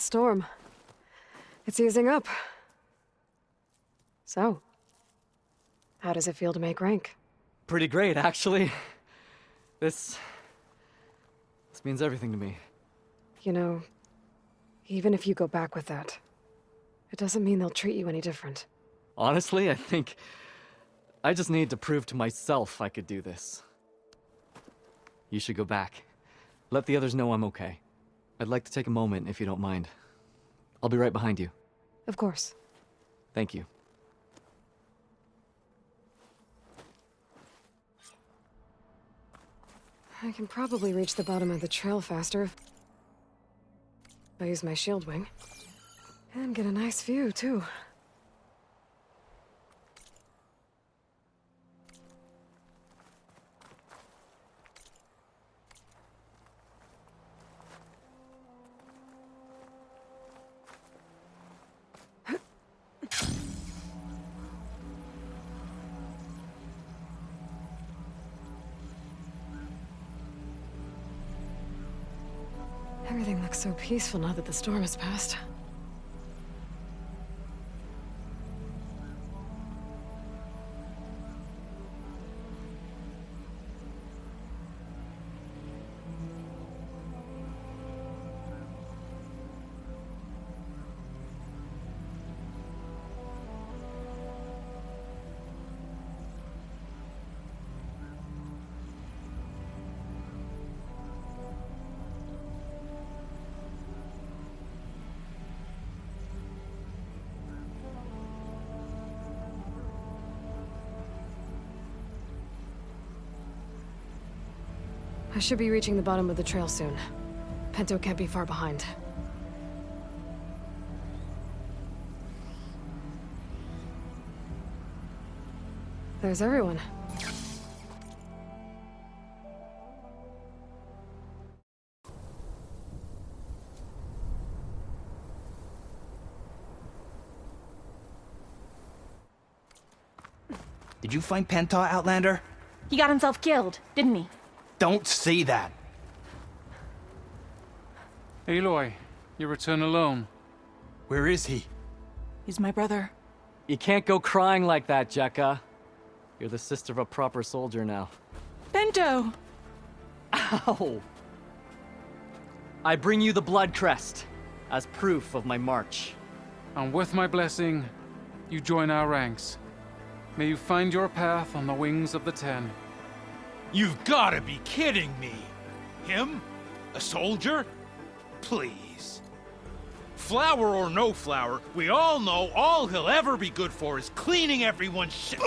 storm. It's easing up. So, how does it feel to make rank? Pretty great, actually. This means everything to me. You know, even if you go back with that, it doesn't mean they'll treat you any different. Honestly, I think I just need to prove to myself I could do this. You should go back. Let the others know I'm okay. I'd like to take a moment, if you don't mind. I'll be right behind you. Of course. Thank you. I can probably reach the bottom of the trail faster if I use my shield wing. And get a nice view, too. Everything looks so peaceful now that the storm has passed. I should be reaching the bottom of the trail soon. Pento can't be far behind. There's everyone. Did you find Penta, Outlander? He got himself killed, didn't he? Don't say that. Aloy, you return alone. Where is he? He's my brother. You can't go crying like that, Jekka. You're the sister of a proper soldier now. Bento! Ow! I bring you the blood crest as proof of my march. And with my blessing, you join our ranks. May you find your path on the wings of the Ten. You've gotta be kidding me! Him? A soldier? Please. Flower or no flower, we all know all he'll ever be good for is cleaning everyone's shit.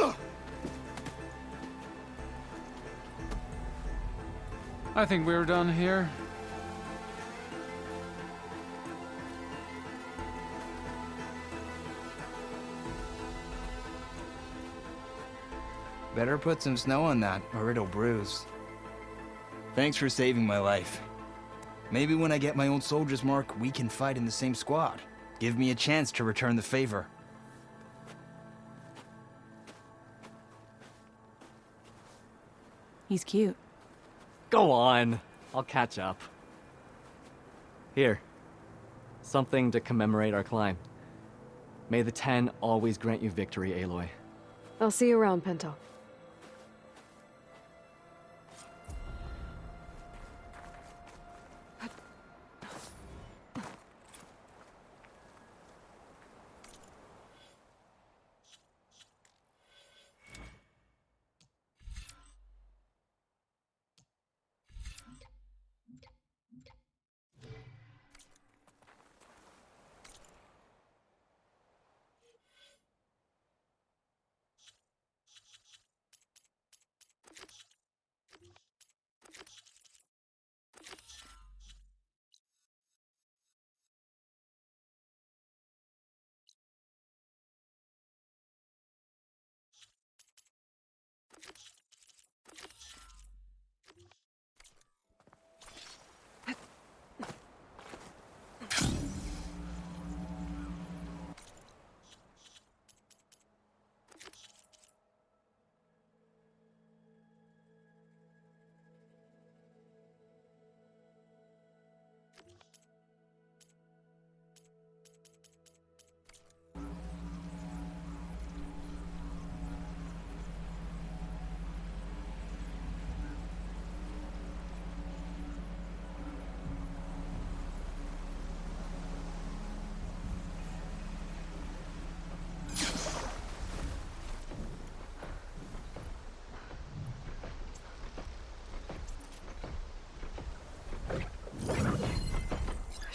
I think we're done here. Better put some snow on that, or it'll bruise. Thanks for saving my life. Maybe when I get my own soldier's mark, we can fight in the same squad. Give me a chance to return the favor. He's cute. Go on. I'll catch up. Here. Something to commemorate our climb. May the Ten always grant you victory, Aloy. I'll see you around, Pento.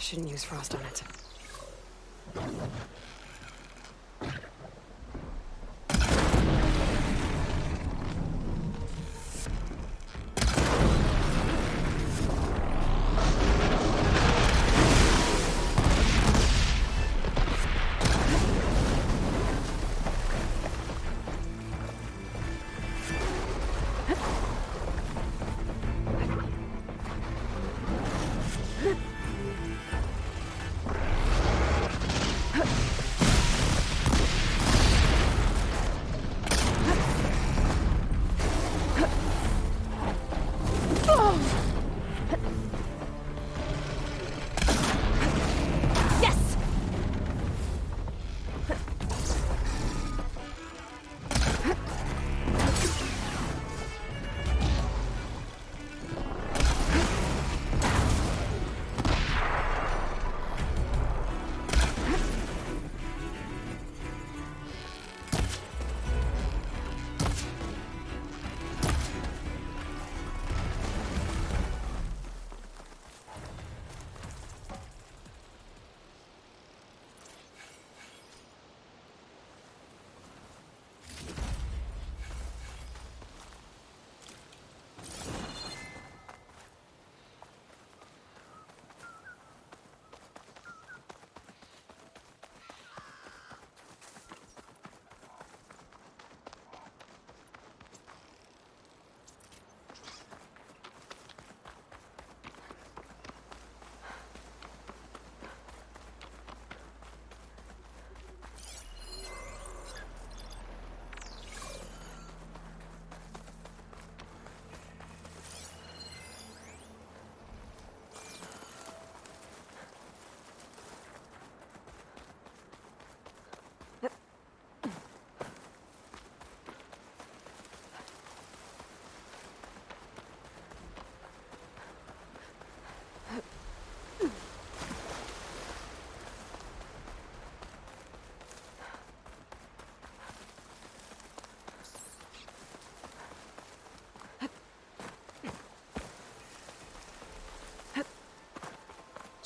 Shouldn't use frost on it. Yes!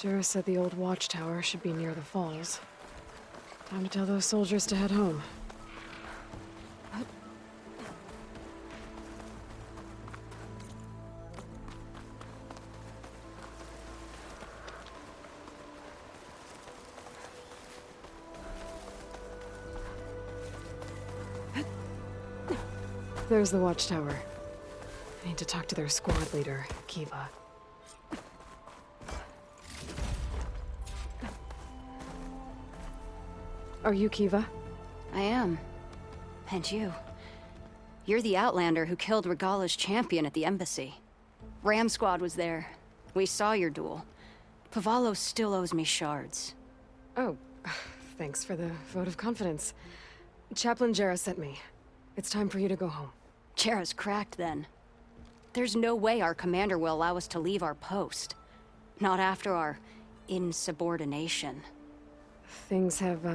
Jarrah said the old watchtower should be near the falls. Time to tell those soldiers to head home. There's the watchtower. I need to talk to their squad leader, Kiva. Are you Kiva? I am. And you. You're the Outlander who killed Regala's champion at the embassy. Ram Squad was there. We saw your duel. Pavalo still owes me shards. Oh, thanks for the vote of confidence. Chaplain Jarrah sent me. It's time for you to go home. Jarrah's cracked then. There's no way our commander will allow us to leave our post. Not after our insubordination. Things have,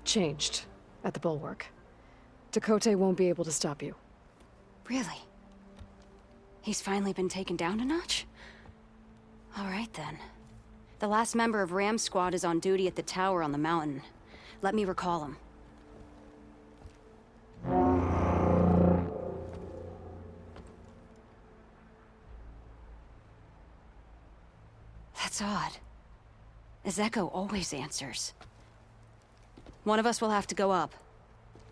changed at the Bulwark. Dakota won't be able to stop you. Really? He's finally been taken down a notch? All right then. The last member of Ram Squad is on duty at the tower on the mountain. Let me recall him. That's odd. Ezeko always answers. One of us will have to go up.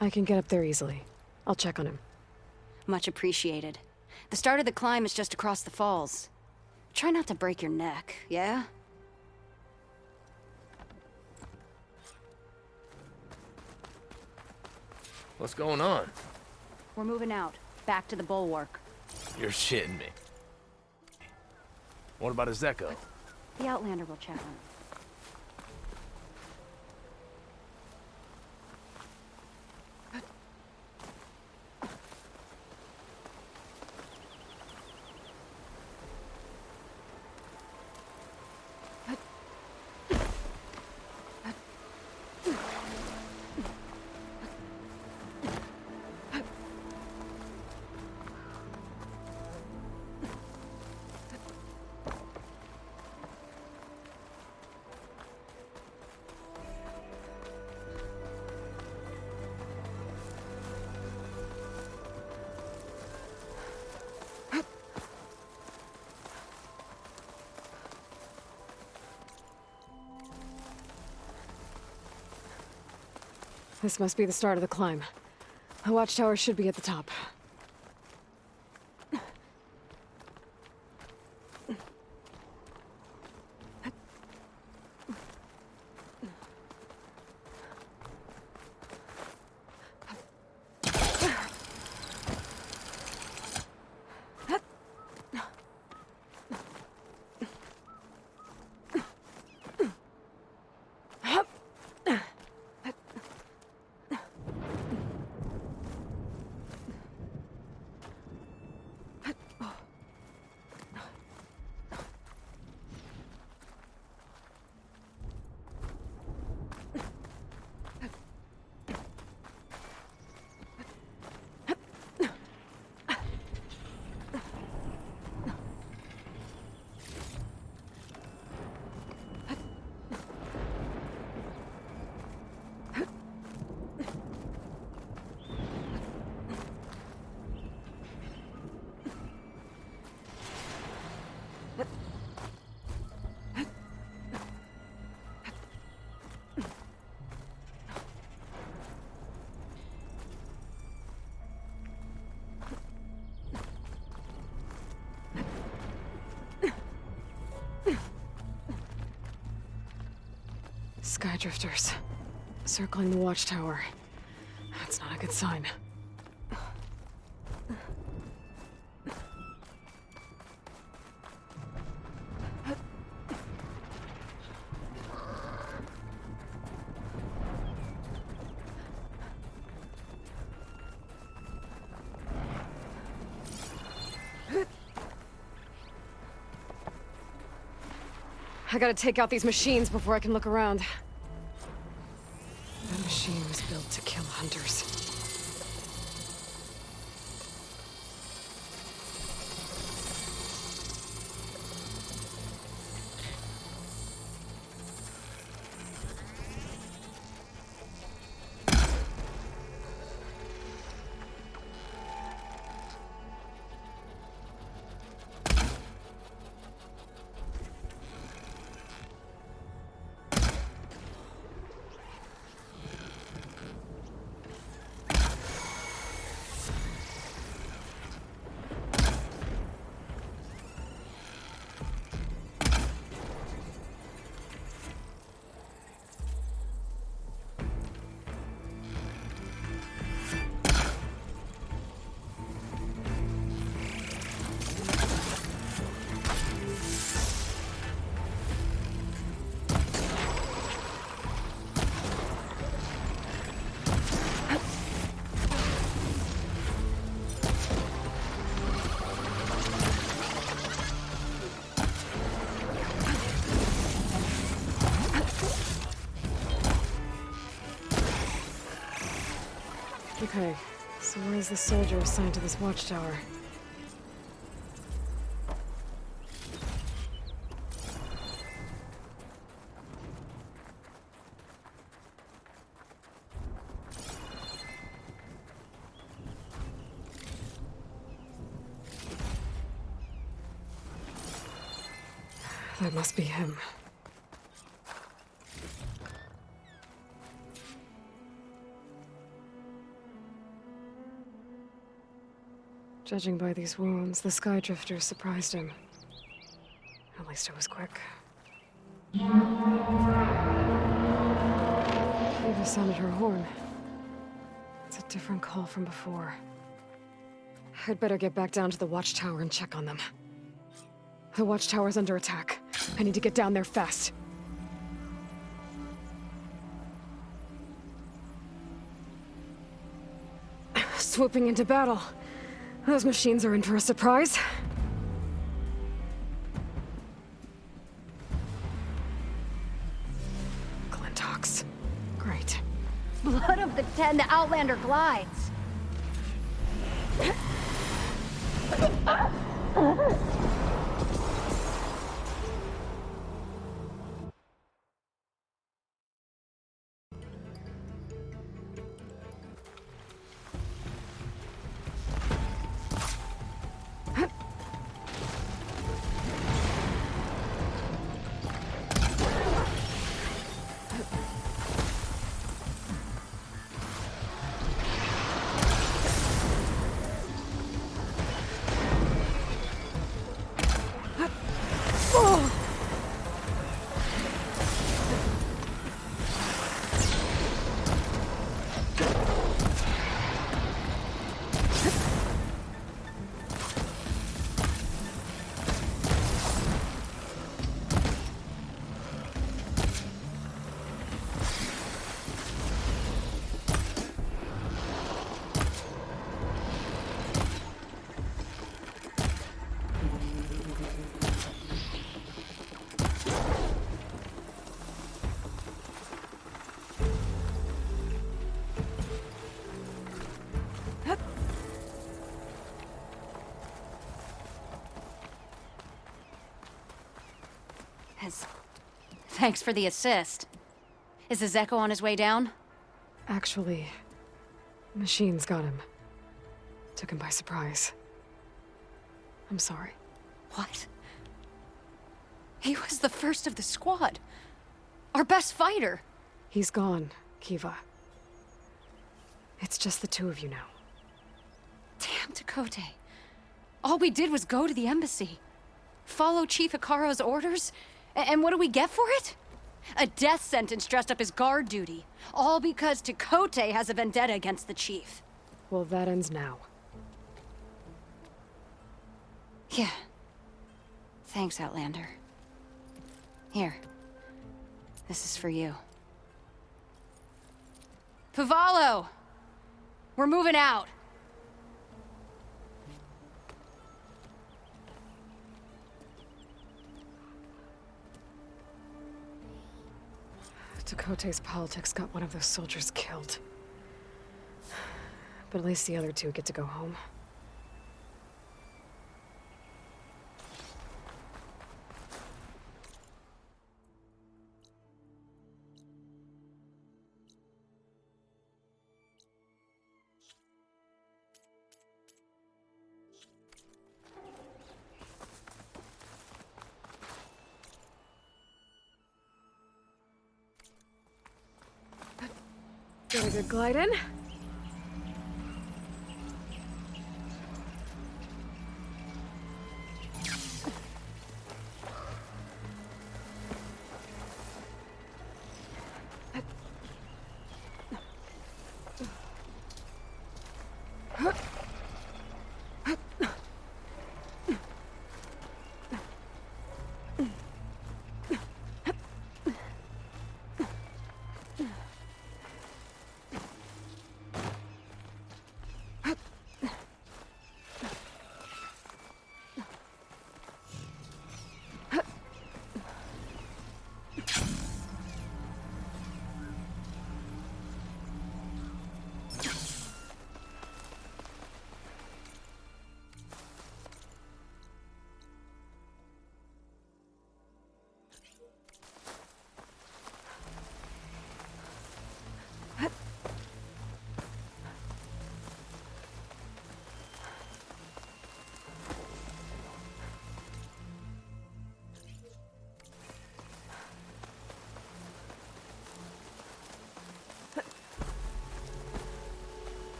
I can get up there easily. I'll check on him. Much appreciated. The start of the climb is just across the falls. Try not to break your neck, yeah? What's going on? We're moving out. Back to the Bulwark. You're shitting me. What about Ezeko? The Outlander will check on him. This must be the start of the climb. The watchtower should be at the top. Skydrifters. Circling the watchtower. That's not a good sign. I gotta take out these machines before I can look around. That machine was built to kill hunters. Okay, so where's the soldier assigned to this watchtower? That must be him. Judging by these wounds, the Skydrifter surprised him. At least it was quick. Eva sounded her horn. It's a different call from before. I'd better get back down to the watchtower and check on them. The watchtower's under attack. I need to get down there fast. Swooping into battle. Those machines are in for a surprise. Glintox. Great. Blood of the 10, the Outlander glides. Thanks for the assist. Is the Zeko on his way down? Actually, machines got him. Took him by surprise. I'm sorry. What? He was the first of the squad. Our best fighter. He's gone, Kiva. It's just the two of you now. Damn Dakota. All we did was go to the embassy. Follow Chief Hikaru's orders? And what do we get for it? A death sentence dressed up as guard duty. All because Dakota has a vendetta against the chief. Well, that ends now. Yeah. Thanks, Outlander. Here. This is for you. Pavalo! We're moving out. Dakota's politics got one of those soldiers killed. But at least the other two get to go home. Get a good glide in.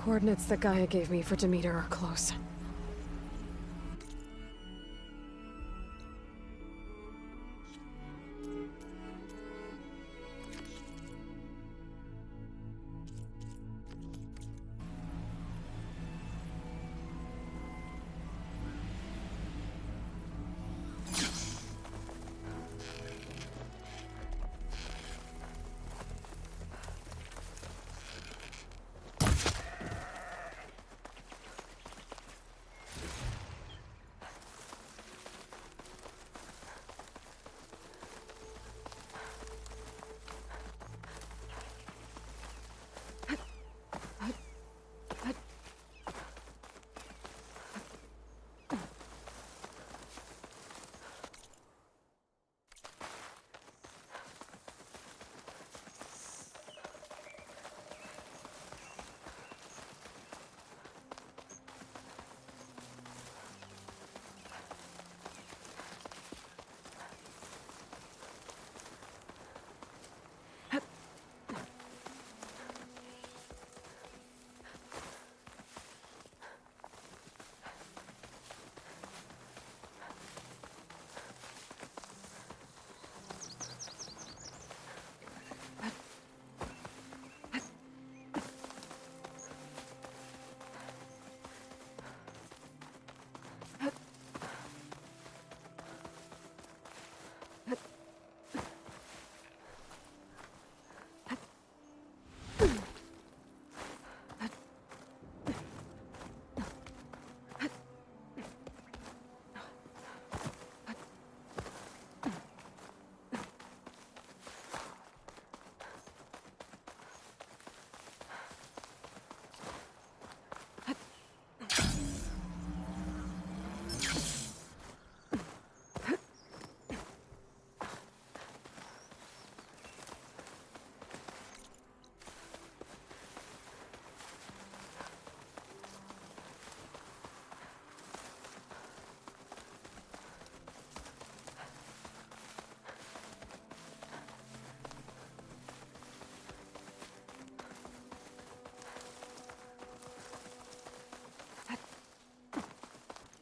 The coordinates that Gaia gave me for Demeter are close.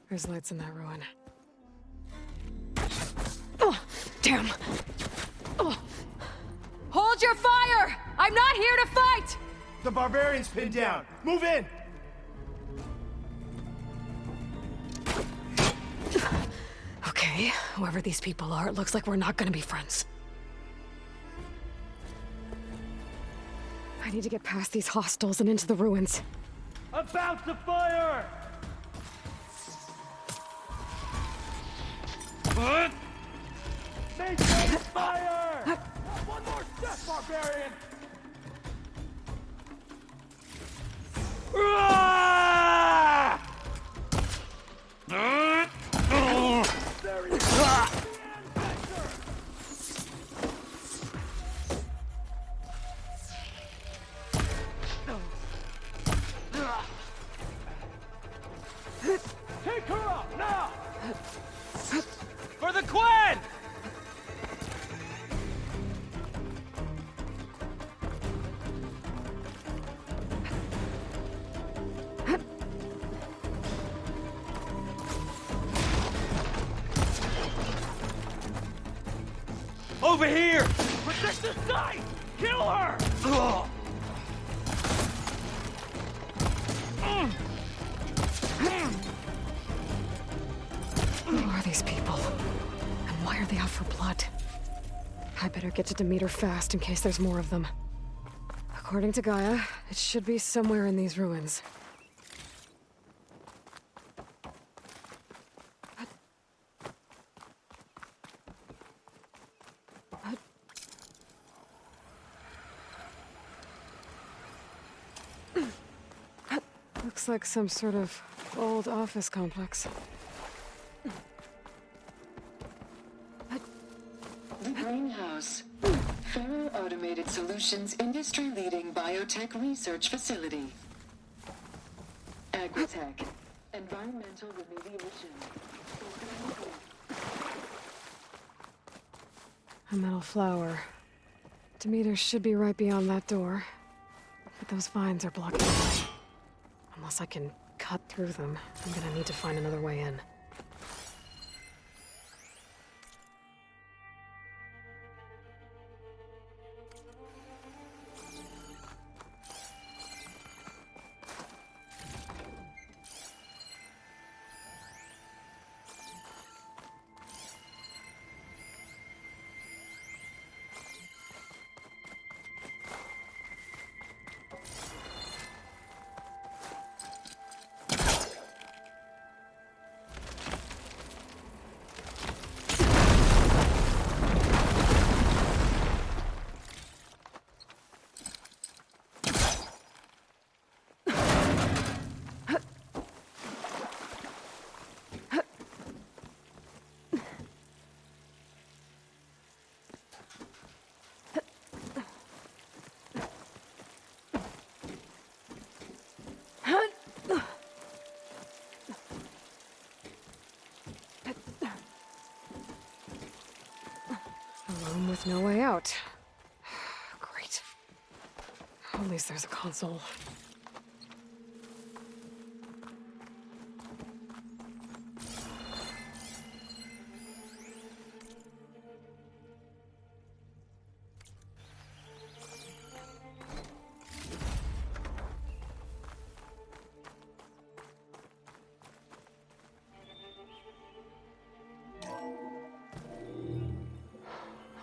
There's lights in that ruin. Oh, damn! Oh. Hold your fire! I'm not here to fight! The barbarian's pinned down. Move in! Okay, whoever these people are, it looks like we're not gonna be friends. I need to get past these hostiles and into the ruins. About to fire! Maintain fire! One more step, barbarian! Take her out, now! For the Quen! Over here! Protect the site! Kill her! Who are these people? And why are they out for blood? I better get to Demeter fast in case there's more of them. According to Gaia, it should be somewhere in these ruins. Looks like some sort of old office complex. The Greenhouse. Faro Automated Solutions industry-leading biotech research facility. Agritech. Environmental remediation. A metal flower. Demeter should be right beyond that door. But those vines are blocking the way. Unless I can cut through them, I'm gonna need to find another way in. A room with no way out. Great. At least there's a console.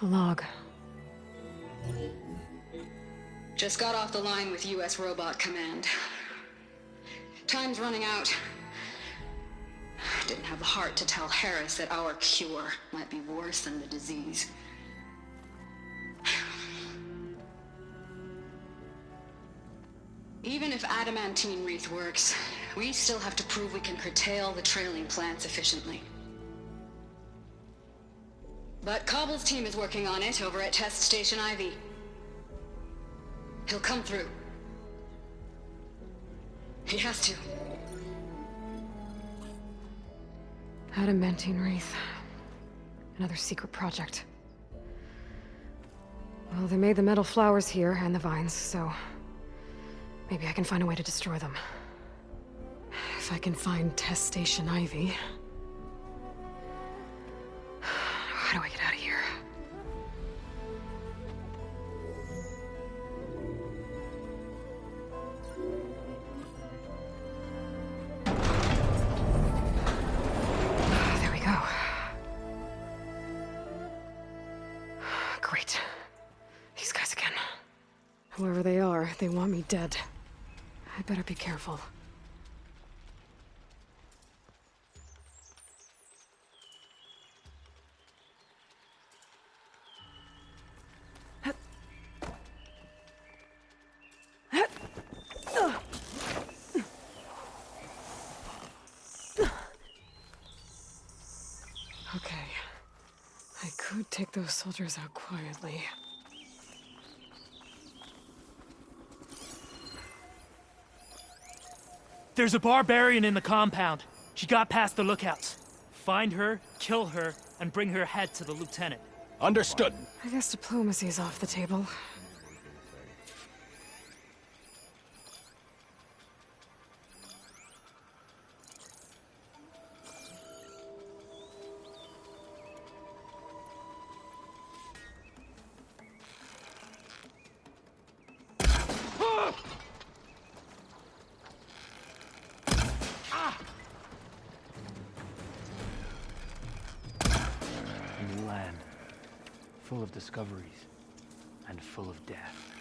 A log. Just got off the line with US Robot Command. Time's running out. Didn't have the heart to tell Harris that our cure might be worse than the disease. Even if adamantine wreath works, we still have to prove we can curtail the trailing plants efficiently. But Cobble's team is working on it over at Test Station Ivy. He'll come through. He has to. Adamantine wreath. Another secret project. Well, they made the metal flowers here and the vines, so maybe I can find a way to destroy them. If I can find Test Station Ivy. How do I get out of here? There we go. Great. These guys again. Whoever they are, they want me dead. I better be careful. Okay. I could take those soldiers out quietly. There's a barbarian in the compound. She got past the lookouts. Find her, kill her, and bring her head to the lieutenant. Understood. I guess diplomacy's off the table. A new land, full of discoveries, and full of death.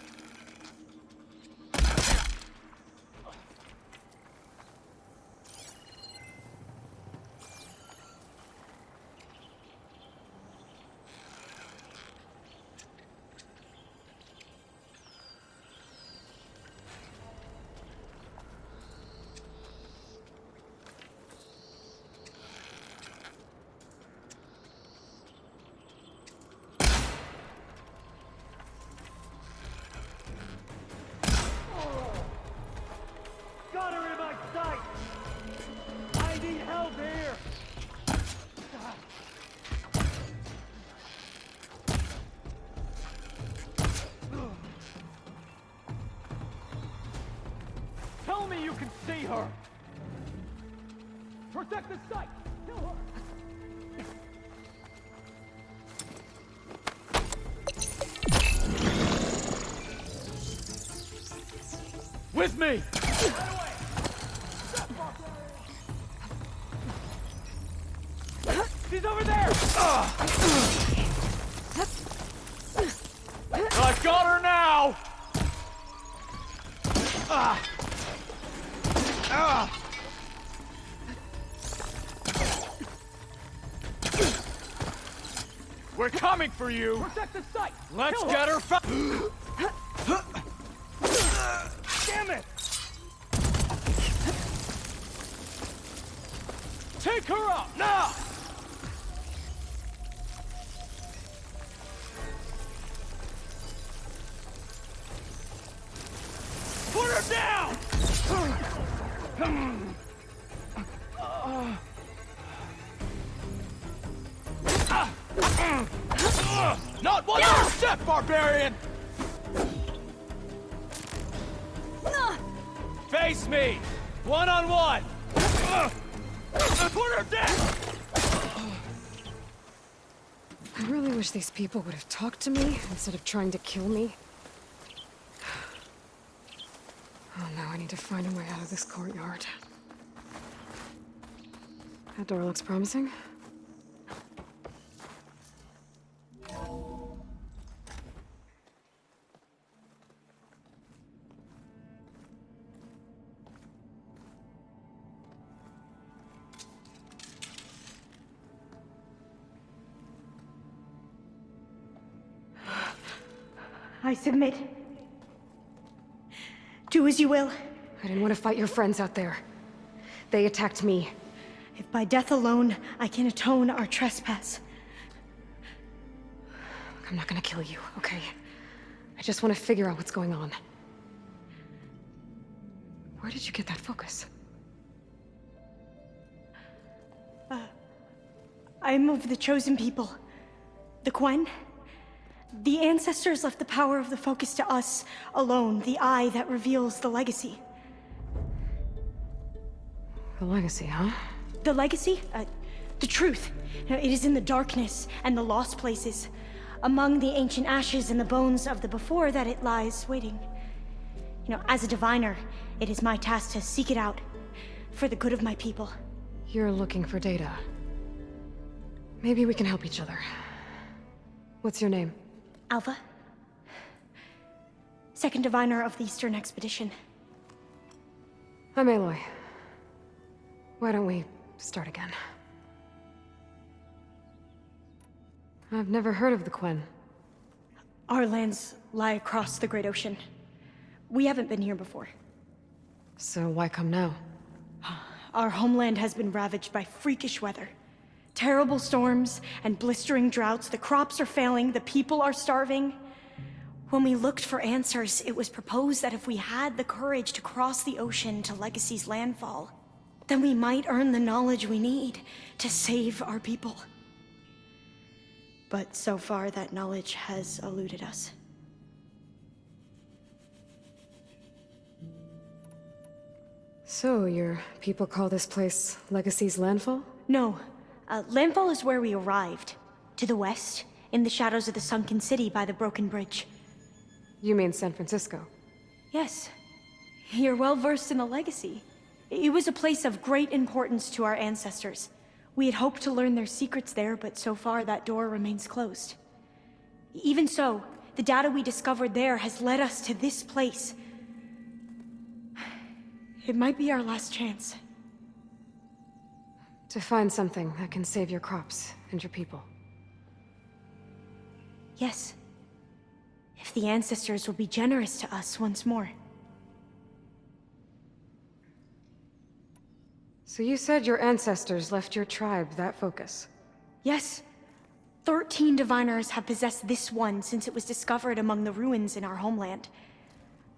Got her in my sight! I need help here! Tell me you can see her! Protect the site! Kill her! With me! She's over there! I've got her now! We're coming for you! Protect the site! Let's Kill get her Damn it! Take her out, now! Put her down! Not one more step, barbarian! Face me! One-on-one! Put her down! I really wish these people would have talked to me instead of trying to kill me. Oh, now I need to find a way out of this courtyard. That door looks promising. I submit. Do as you will. I didn't want to fight your friends out there. They attacked me. If by death alone I can atone our trespass. I'm not gonna kill you, okay? I just want to figure out what's going on. Where did you get that focus? I'm of the chosen people. The Quen. The ancestors left the power of the focus to us alone, the eye that reveals the legacy. The legacy, huh? The legacy? The truth. It is in the darkness and the lost places. Among the ancient ashes and the bones of the before that it lies waiting. As a diviner, it is my task to seek it out. For the good of my people. You're looking for data. Maybe we can help each other. What's your name? Alva. Second diviner of the Eastern Expedition. I'm Aloy. Why don't we start again? I've never heard of the Quen. Our lands lie across the Great Ocean. We haven't been here before. So why come now? Our homeland has been ravaged by freakish weather. Terrible storms and blistering droughts. The crops are failing, the people are starving. When we looked for answers, it was proposed that if we had the courage to cross the ocean to Legacy's landfall, then we might earn the knowledge we need to save our people. But so far, that knowledge has eluded us. So, your people call this place Legacy's landfall? No. Landfall is where we arrived. To the west, in the shadows of the sunken city by the broken bridge. You mean San Francisco? Yes. You're well versed in the legacy. It was a place of great importance to our ancestors. We had hoped to learn their secrets there, but so far that door remains closed. Even so, the data we discovered there has led us to this place. It might be our last chance. To find something that can save your crops and your people. Yes. If the ancestors will be generous to us once more. So you said your ancestors left your tribe that focus? Yes. 13 diviners have possessed this one since it was discovered among the ruins in our homeland.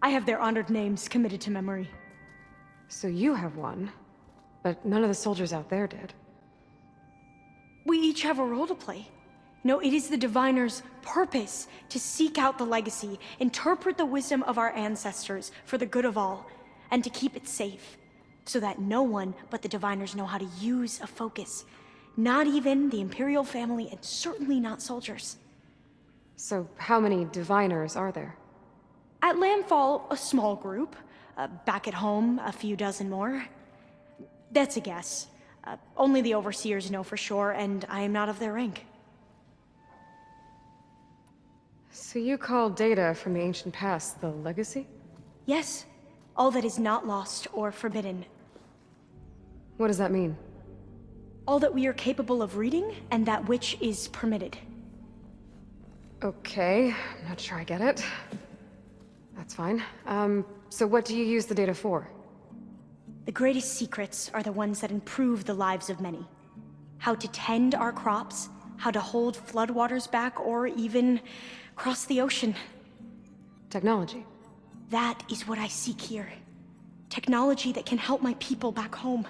I have their honored names committed to memory. So you have one, but none of the soldiers out there did. We each have a role to play. No, it is the diviner's purpose to seek out the legacy, interpret the wisdom of our ancestors for the good of all, and to keep it safe, so that no one but the diviners know how to use a focus. Not even the Imperial family, and certainly not soldiers. So how many diviners are there? At Landfall, a small group. Back at home, a few dozen more. That's a guess. Only the overseers know for sure, and I am not of their rank. So you call data from the ancient past the legacy? Yes. All that is not lost or forbidden. What does that mean? All that we are capable of reading, and that which is permitted. Okay, I'm not sure I get it. That's fine. So what do you use the data for? The greatest secrets are the ones that improve the lives of many. How to tend our crops, how to hold floodwaters back, or even cross the ocean. Technology. That is what I seek here. Technology that can help my people back home.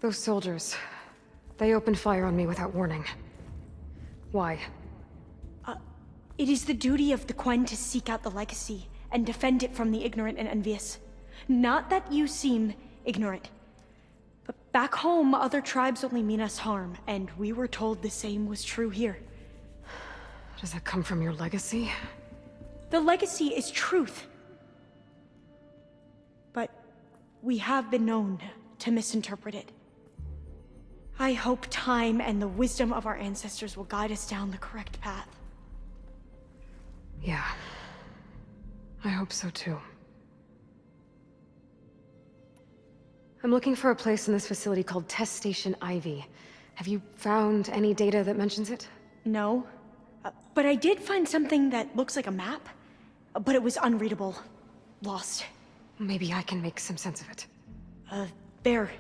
Those soldiers, they opened fire on me without warning. Why? It is the duty of the Quen to seek out the legacy and defend it from the ignorant and envious. Not that you seem ignorant. But back home, other tribes only mean us harm, and we were told the same was true here. Does that come from your legacy? The legacy is truth. But we have been known to misinterpret it. I hope time and the wisdom of our ancestors will guide us down the correct path. Yeah. I hope so too. I'm looking for a place in this facility called Test Station Ivy. Have you found any data that mentions it? No. But I did find something that looks like a map. But it was unreadable. Lost. Maybe I can make some sense of it. There.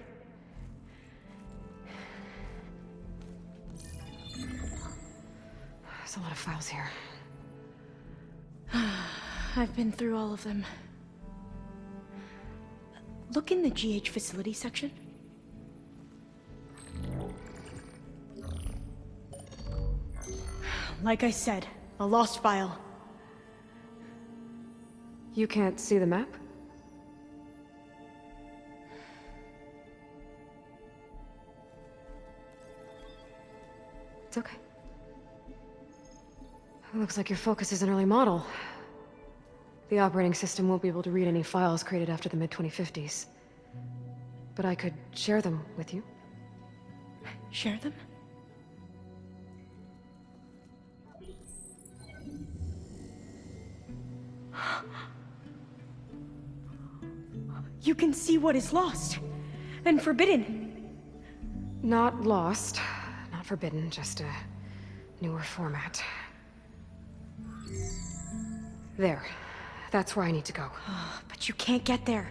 There's a lot of files here. I've been through all of them. Look in the GH facility section. Like I said, a lost file. You can't see the map? It's okay. It looks like your focus is an early model. The operating system won't be able to read any files created after the mid-2050s. But I could share them with you. Share them? You can see what is lost and forbidden. Not lost, not forbidden, just a newer format. There. That's where I need to go. But you can't get there.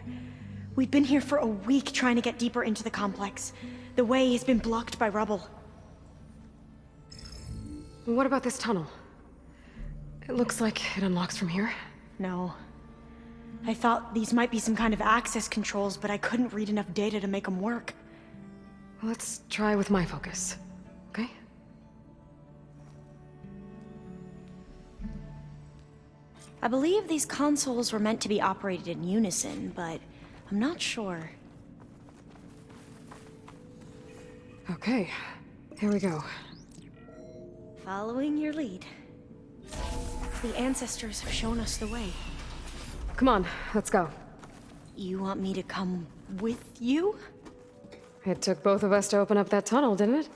We've been here for a week trying to get deeper into the complex. The way has been blocked by rubble. What about this tunnel? It looks like it unlocks from here. No. I thought these might be some kind of access controls, but I couldn't read enough data to make them work. Let's try with my focus, okay? I believe these consoles were meant to be operated in unison, but I'm not sure. Okay, here we go. Following your lead. The ancestors have shown us the way. Come on, let's go. You want me to come with you? It took both of us to open up that tunnel, didn't it?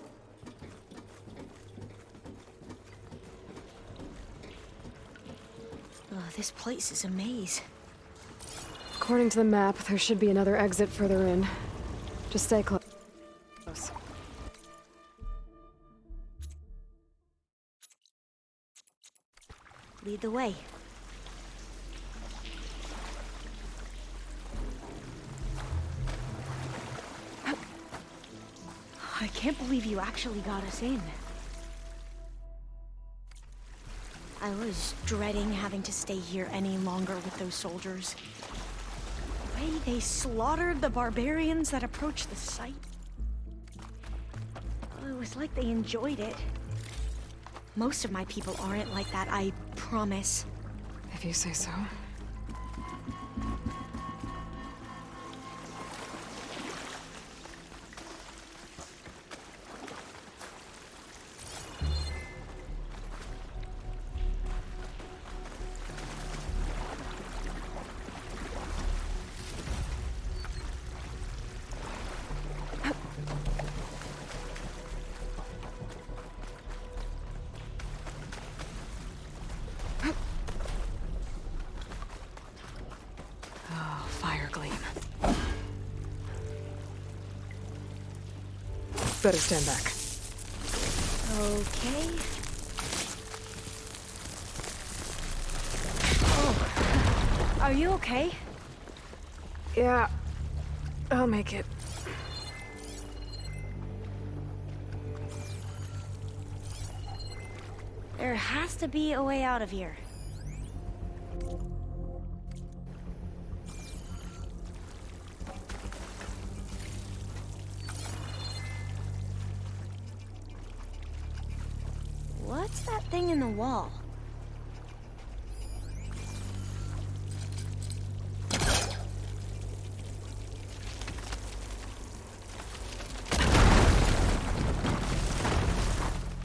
This place is a maze. According to the map, there should be another exit further in. Just stay close. Lead the way. I can't believe you actually got us in. I was dreading having to stay here any longer with those soldiers. The way they slaughtered the barbarians that approached the site. It was like they enjoyed it. Most of my people aren't like that, I promise. If you say so. Better stand back. Okay. Oh, are you okay? Yeah, I'll make it. There has to be a way out of here. What's that thing in the wall?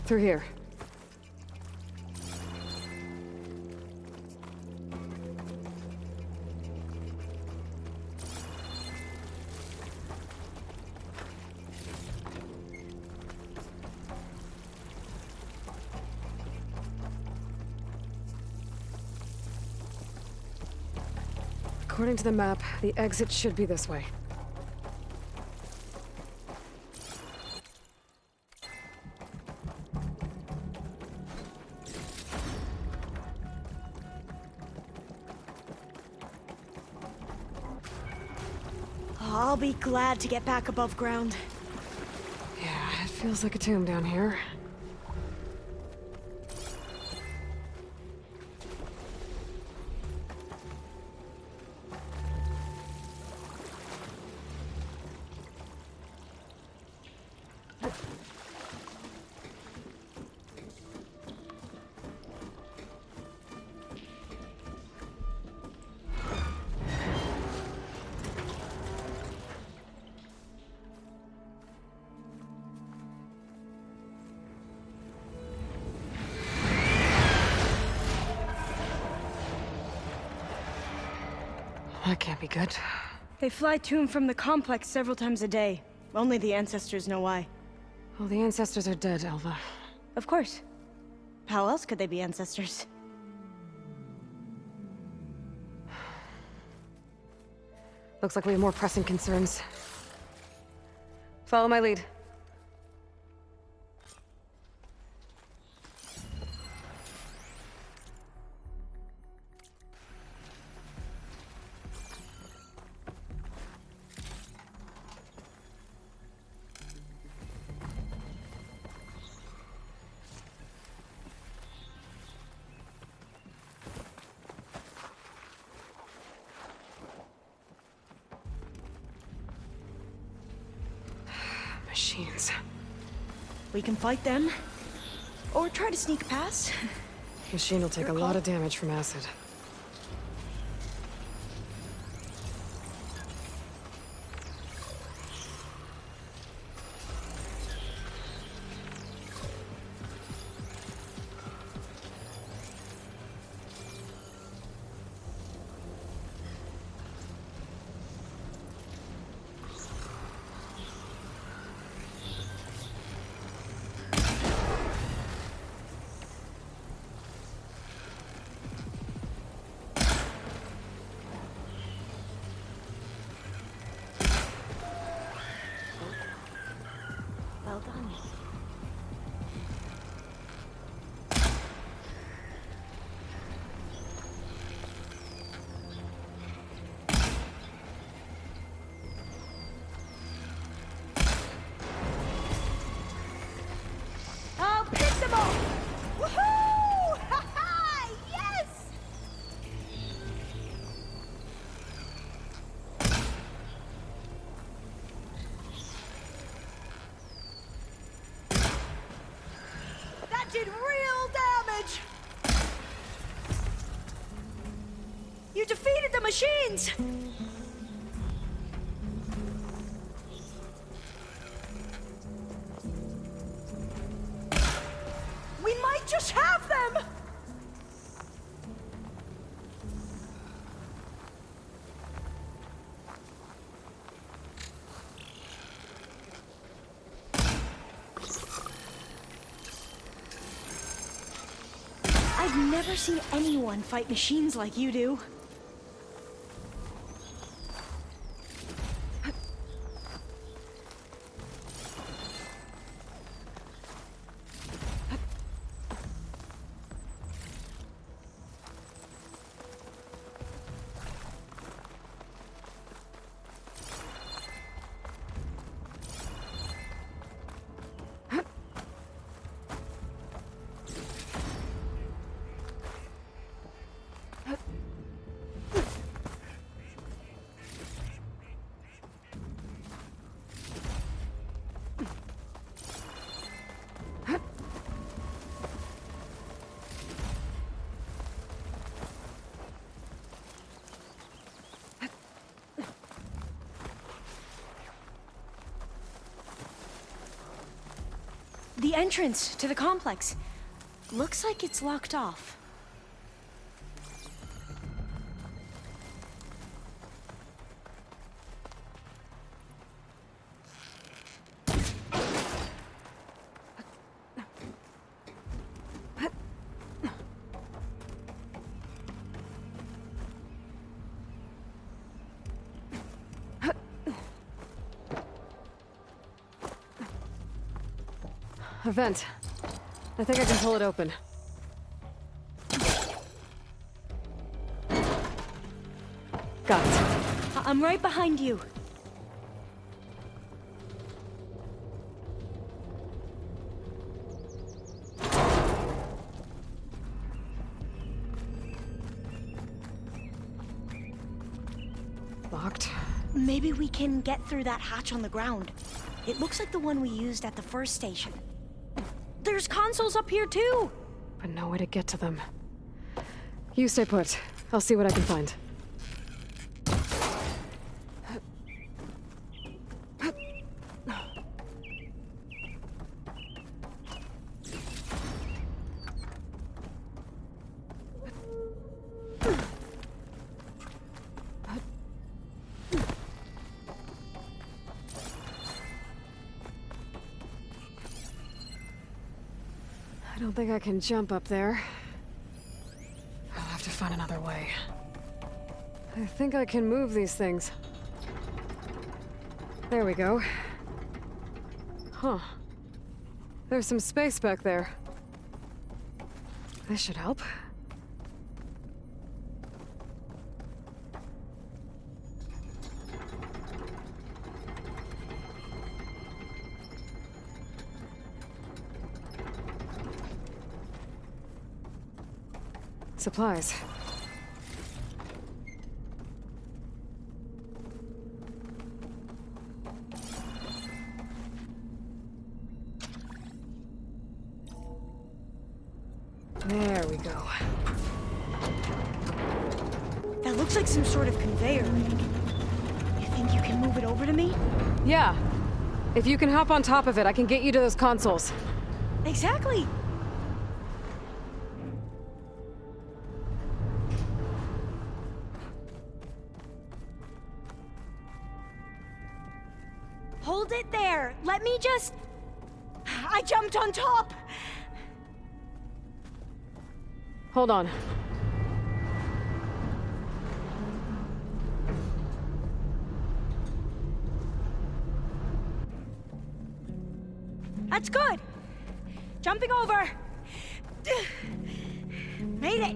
Through here. According to the map, the exit should be this way. I'll be glad to get back above ground. Yeah, it feels like a tomb down here. That can't be good. They fly to and from the complex several times a day. Only the ancestors know why. Well, the ancestors are dead, Elva. Of course. How else could they be ancestors? Looks like we have more pressing concerns. Follow my lead. Machines. We can fight them, or try to sneak past. Machine will take a lot of damage from acid. Well done. I'll pick them off! Woohoo! Ha-ha! Yes! That did real damage! You defeated the machines! We might just have them! I've never seen anyone fight machines like you do. The entrance to the complex. Looks like it's locked off. A vent. I think I can pull it open. Got it. I'm right behind you. Locked. Maybe we can get through that hatch on the ground. It looks like the one we used at the first station. There's consoles up here too! But no way to get to them. You stay put. I'll see what I can find. don't think I can jump up there. I'll have to find another way. I think I can move these things. There we go. Huh. There's some space back there. This should help. Supplies. There we go. That looks like some sort of conveyor rig. You think you can move it over to me? Yeah. If you can hop on top of it, I can get you to those consoles. Exactly. Hold it there. Let me just... I jumped on top. Hold on. That's good. Jumping over. Made it.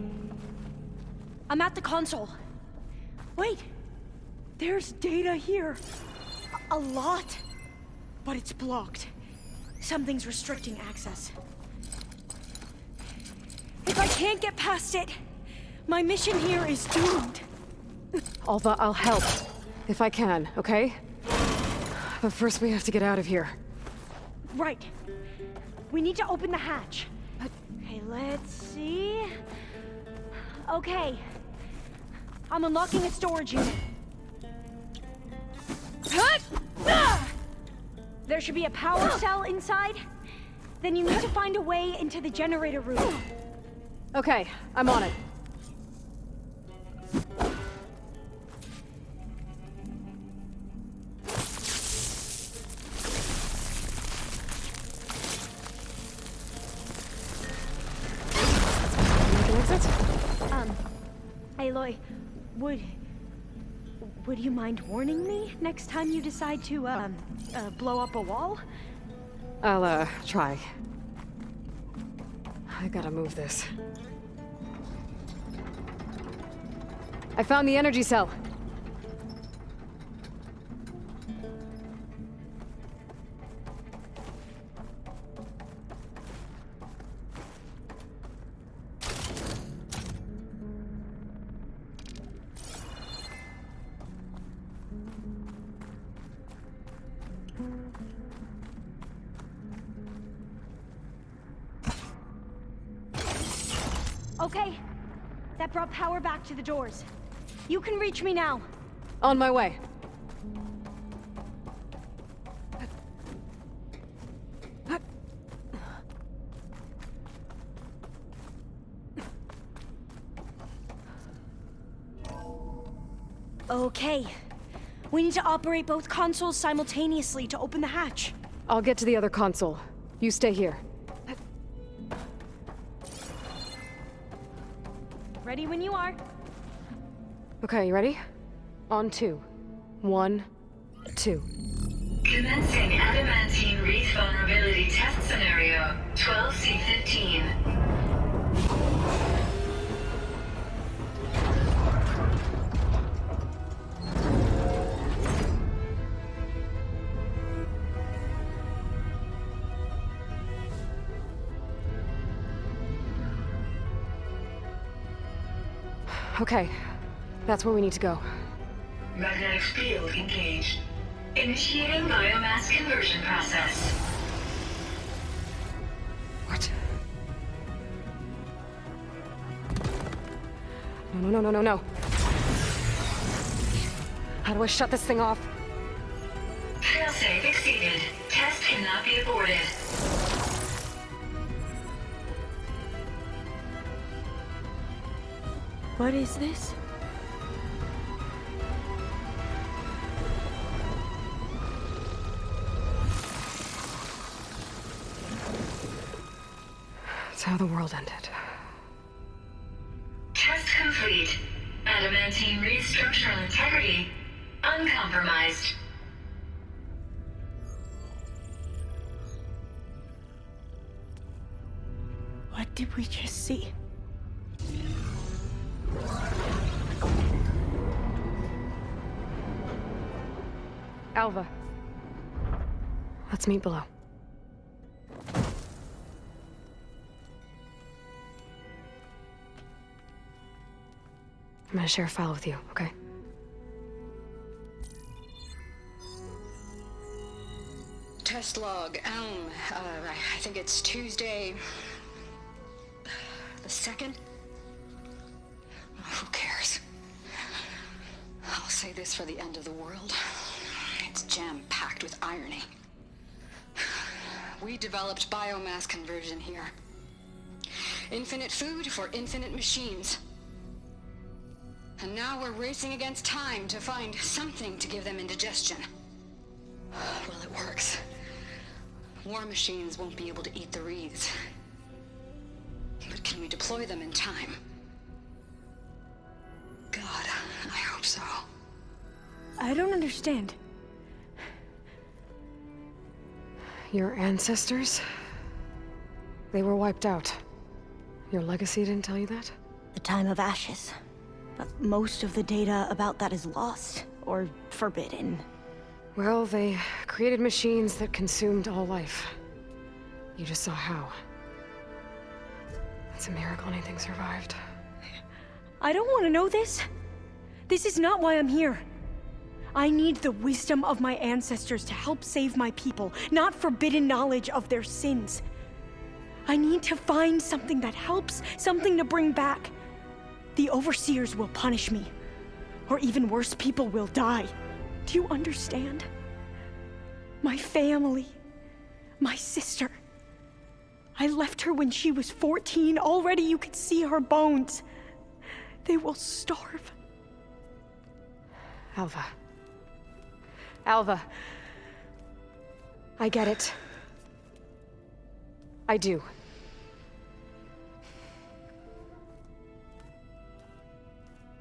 I'm at the console. Wait. There's data here. A lot. But it's blocked. Something's restricting access. If I can't get past it, my mission here is doomed. Alva, I'll help. If I can, okay? But first we have to get out of here. Right. We need to open the hatch. Okay, let's see. Okay. I'm unlocking a storage unit. There should be a power cell inside. Then you need to find a way into the generator room. Okay, I'm on it. Make an exit? Aloy, would you mind warning me next time you decide to, blow up a wall? I'll, try. I gotta move this. I found the energy cell. Okay. That brought power back to the doors. You can reach me now. On my way. Okay. We need to operate both consoles simultaneously to open the hatch. I'll get to the other console. You stay here. Ready when you are. Okay, you ready? On 2. 1, 2. Commencing adamantine wreath vulnerability test scenario 12C15. Okay, that's where we need to go. Magnetic field engaged. Initiating biomass conversion process. What? No. How do I shut this thing off? Failsafe exceeded. Test cannot be aborted. What is this? how the world ended. Test complete. Adamantine reed structural integrity uncompromised. What did we just see? Alva. Let's meet below. I'm gonna share a file with you, okay? Test log, Elm. I think it's Tuesday... the 2nd? Who cares? I'll say this for the end of the world. It's jam-packed with irony. We developed biomass conversion here. Infinite food for infinite machines. And now we're racing against time to find something to give them indigestion. Well, it works. War machines won't be able to eat the wreaths. But can we deploy them in time? God, I hope so. I don't understand. Your ancestors? They were wiped out. Your legacy didn't tell you that? The time of ashes. But most of the data about that is lost, or forbidden. Well, they created machines that consumed all life. You just saw how. It's a miracle anything survived. I don't want to know this. This is not why I'm here. I need the wisdom of my ancestors to help save my people, not forbidden knowledge of their sins. I need to find something that helps, something to bring back. The overseers will punish me. Or even worse, people will die. Do you understand? My family. My sister. I left her when she was 14. Already you could see her bones. They will starve. Alva. Alva. I get it. I do.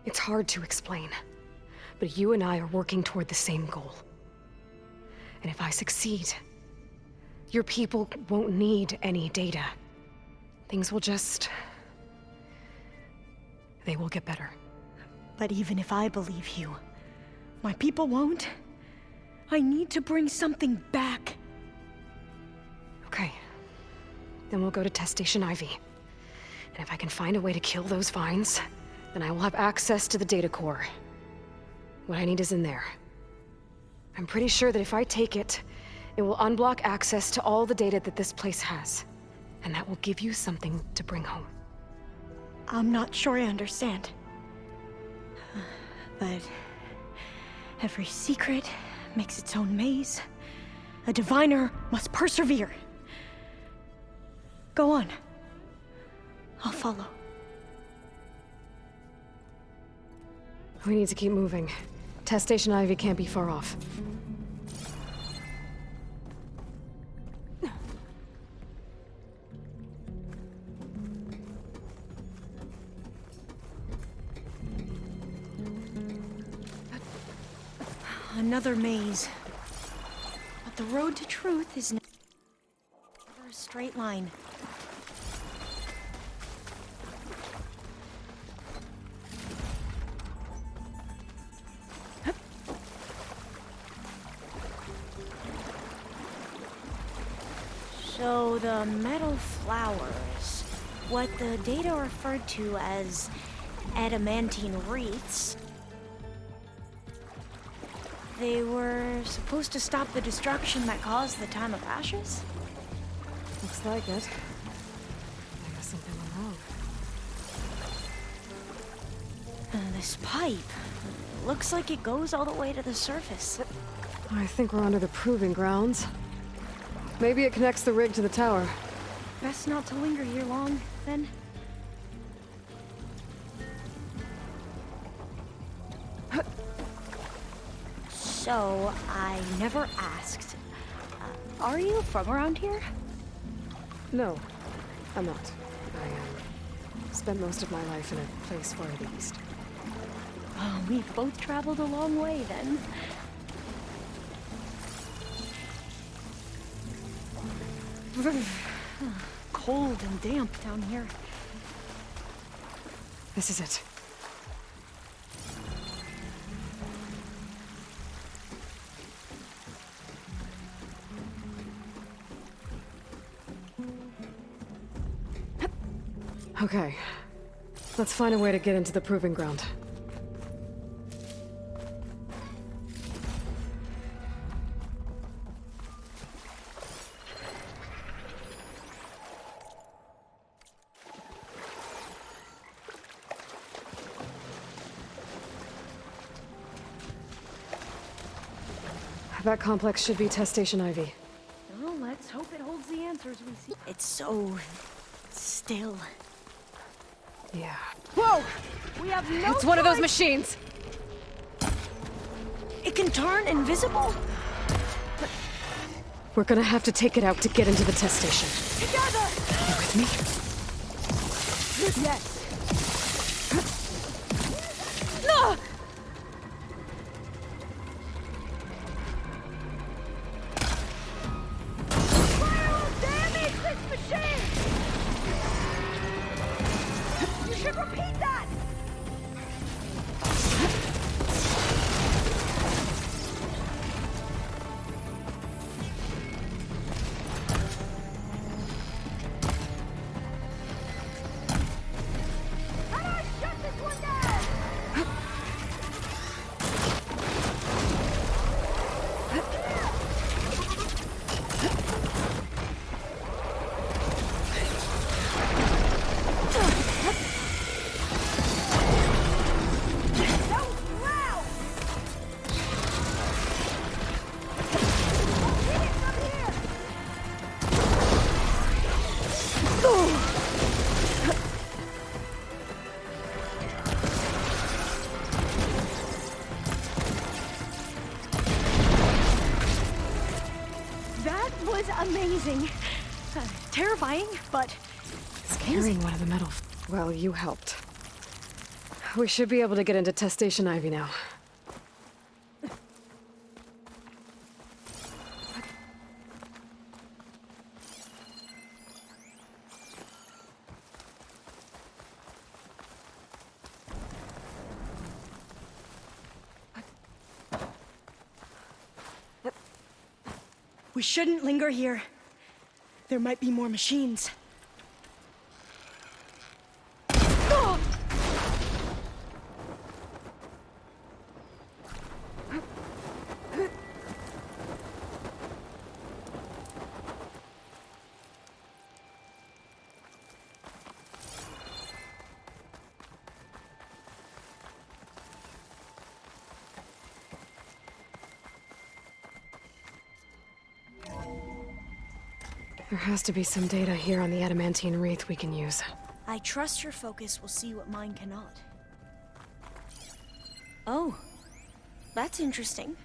It's hard to explain, but you and I are working toward the same goal. And if I succeed, your people won't need any data. Things will just... they will get better. But even if I believe you, my people won't. I need to bring something back. Okay. Then we'll go to Test Station Ivy. And if I can find a way to kill those vines, then I will have access to the data core. What I need is in there. I'm pretty sure that if I take it, it will unblock access to all the data that this place has. And that will give you something to bring home. I'm not sure I understand. But every secret makes its own maze. A diviner must persevere. Go on. I'll follow. We need to keep moving. Test Station Ivy can't be far off. Another maze. But the road to truth is never a straight line. So the metal flowers, what the data referred to as adamantine wreaths, they were supposed to stop the destruction that caused the time of ashes? Looks like it. I guess something went wrong. This pipe, looks like it goes all the way to the surface. I think we're under the proving grounds. Maybe it connects the rig to the tower. Best not to linger here long, then. So, I never asked. Are you from around here? No, I'm not. I spent most of my life in a place far to the east. Oh, we've both traveled a long way then. Cold and damp down here. This is it. Okay. Let's find a way to get into the proving ground. That complex should be Test Station Ivy. Well, let's hope it holds the answers we see. It's so still. Yeah. Whoa! We have no It's one of those choice. machines! It can turn invisible? We're gonna have to take it out to get into the test station. Together! You with me? Yes. No! Fire will damage this machine! You should repeat that! How do I shut this one down? That was loud! Hit it from here! That was amazing. Terrifying, but Carrying one of the metal. Well, you helped. We should be able to get into Test Station Ivy now. we shouldn't linger here. There might be more machines. Ah! There has to be some data here on the adamantine wreath we can use. I trust your focus will see what mine cannot. Oh, that's interesting.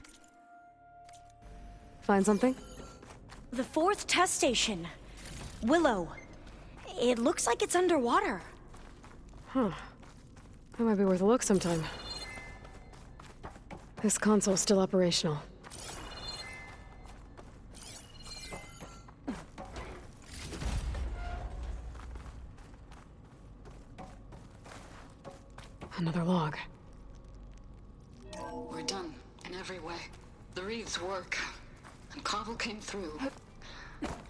Find something? The fourth test station. Willow. It looks like it's underwater. Huh. That might be worth a look sometime. This console's still operational. Another log. We're done in every way. The wreaths work, and Cobble came through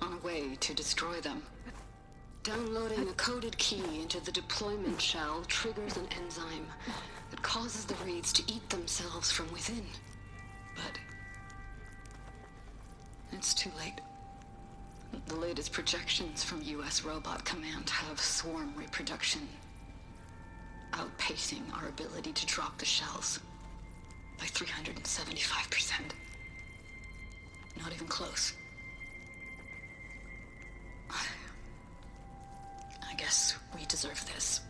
on a way to destroy them. Downloading a coded key into the deployment shell triggers an enzyme that causes the wreaths to eat themselves from within. But it's too late. The latest projections from US Robot Command have swarm reproduction, outpacing our ability to drop the shells by 375%. Not even close. I guess we deserve this.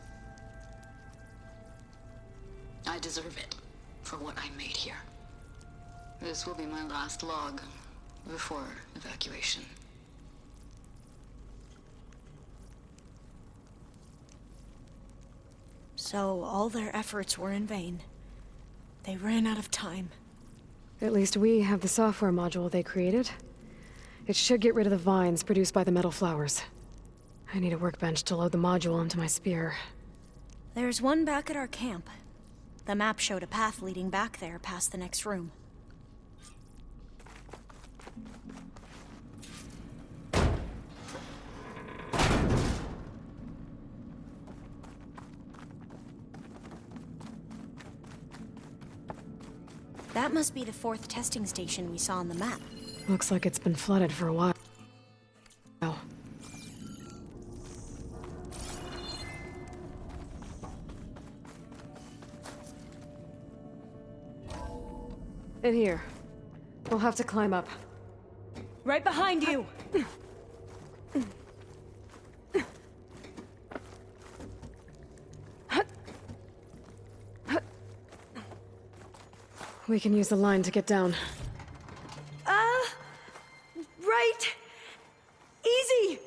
I deserve it for what I made here. This will be my last log before evacuation. So all their efforts were in vain. They ran out of time. At least we have the software module they created. It should get rid of the vines produced by the metal flowers. I need a workbench to load the module onto my spear. There's one back at our camp. The map showed a path leading back there past the next room. That must be the 4th testing station we saw on the map. Looks like it's been flooded for a while. In here. We'll have to climb up. Right behind you! We can use the line to get down. Right! Easy!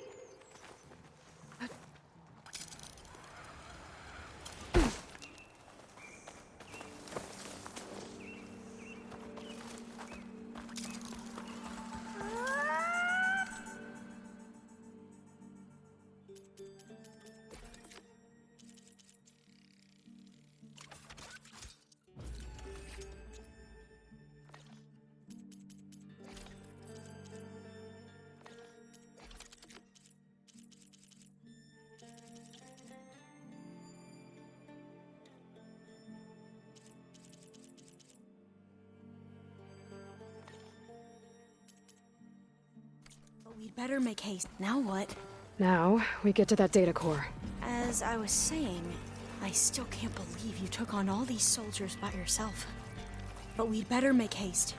We'd better make haste. Now what? Now, we get to that data core. As I was saying, I still can't believe you took on all these soldiers by yourself. But we'd better make haste.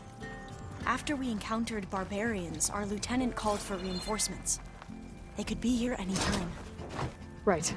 After we encountered barbarians, our lieutenant called for reinforcements. They could be here any time. Right.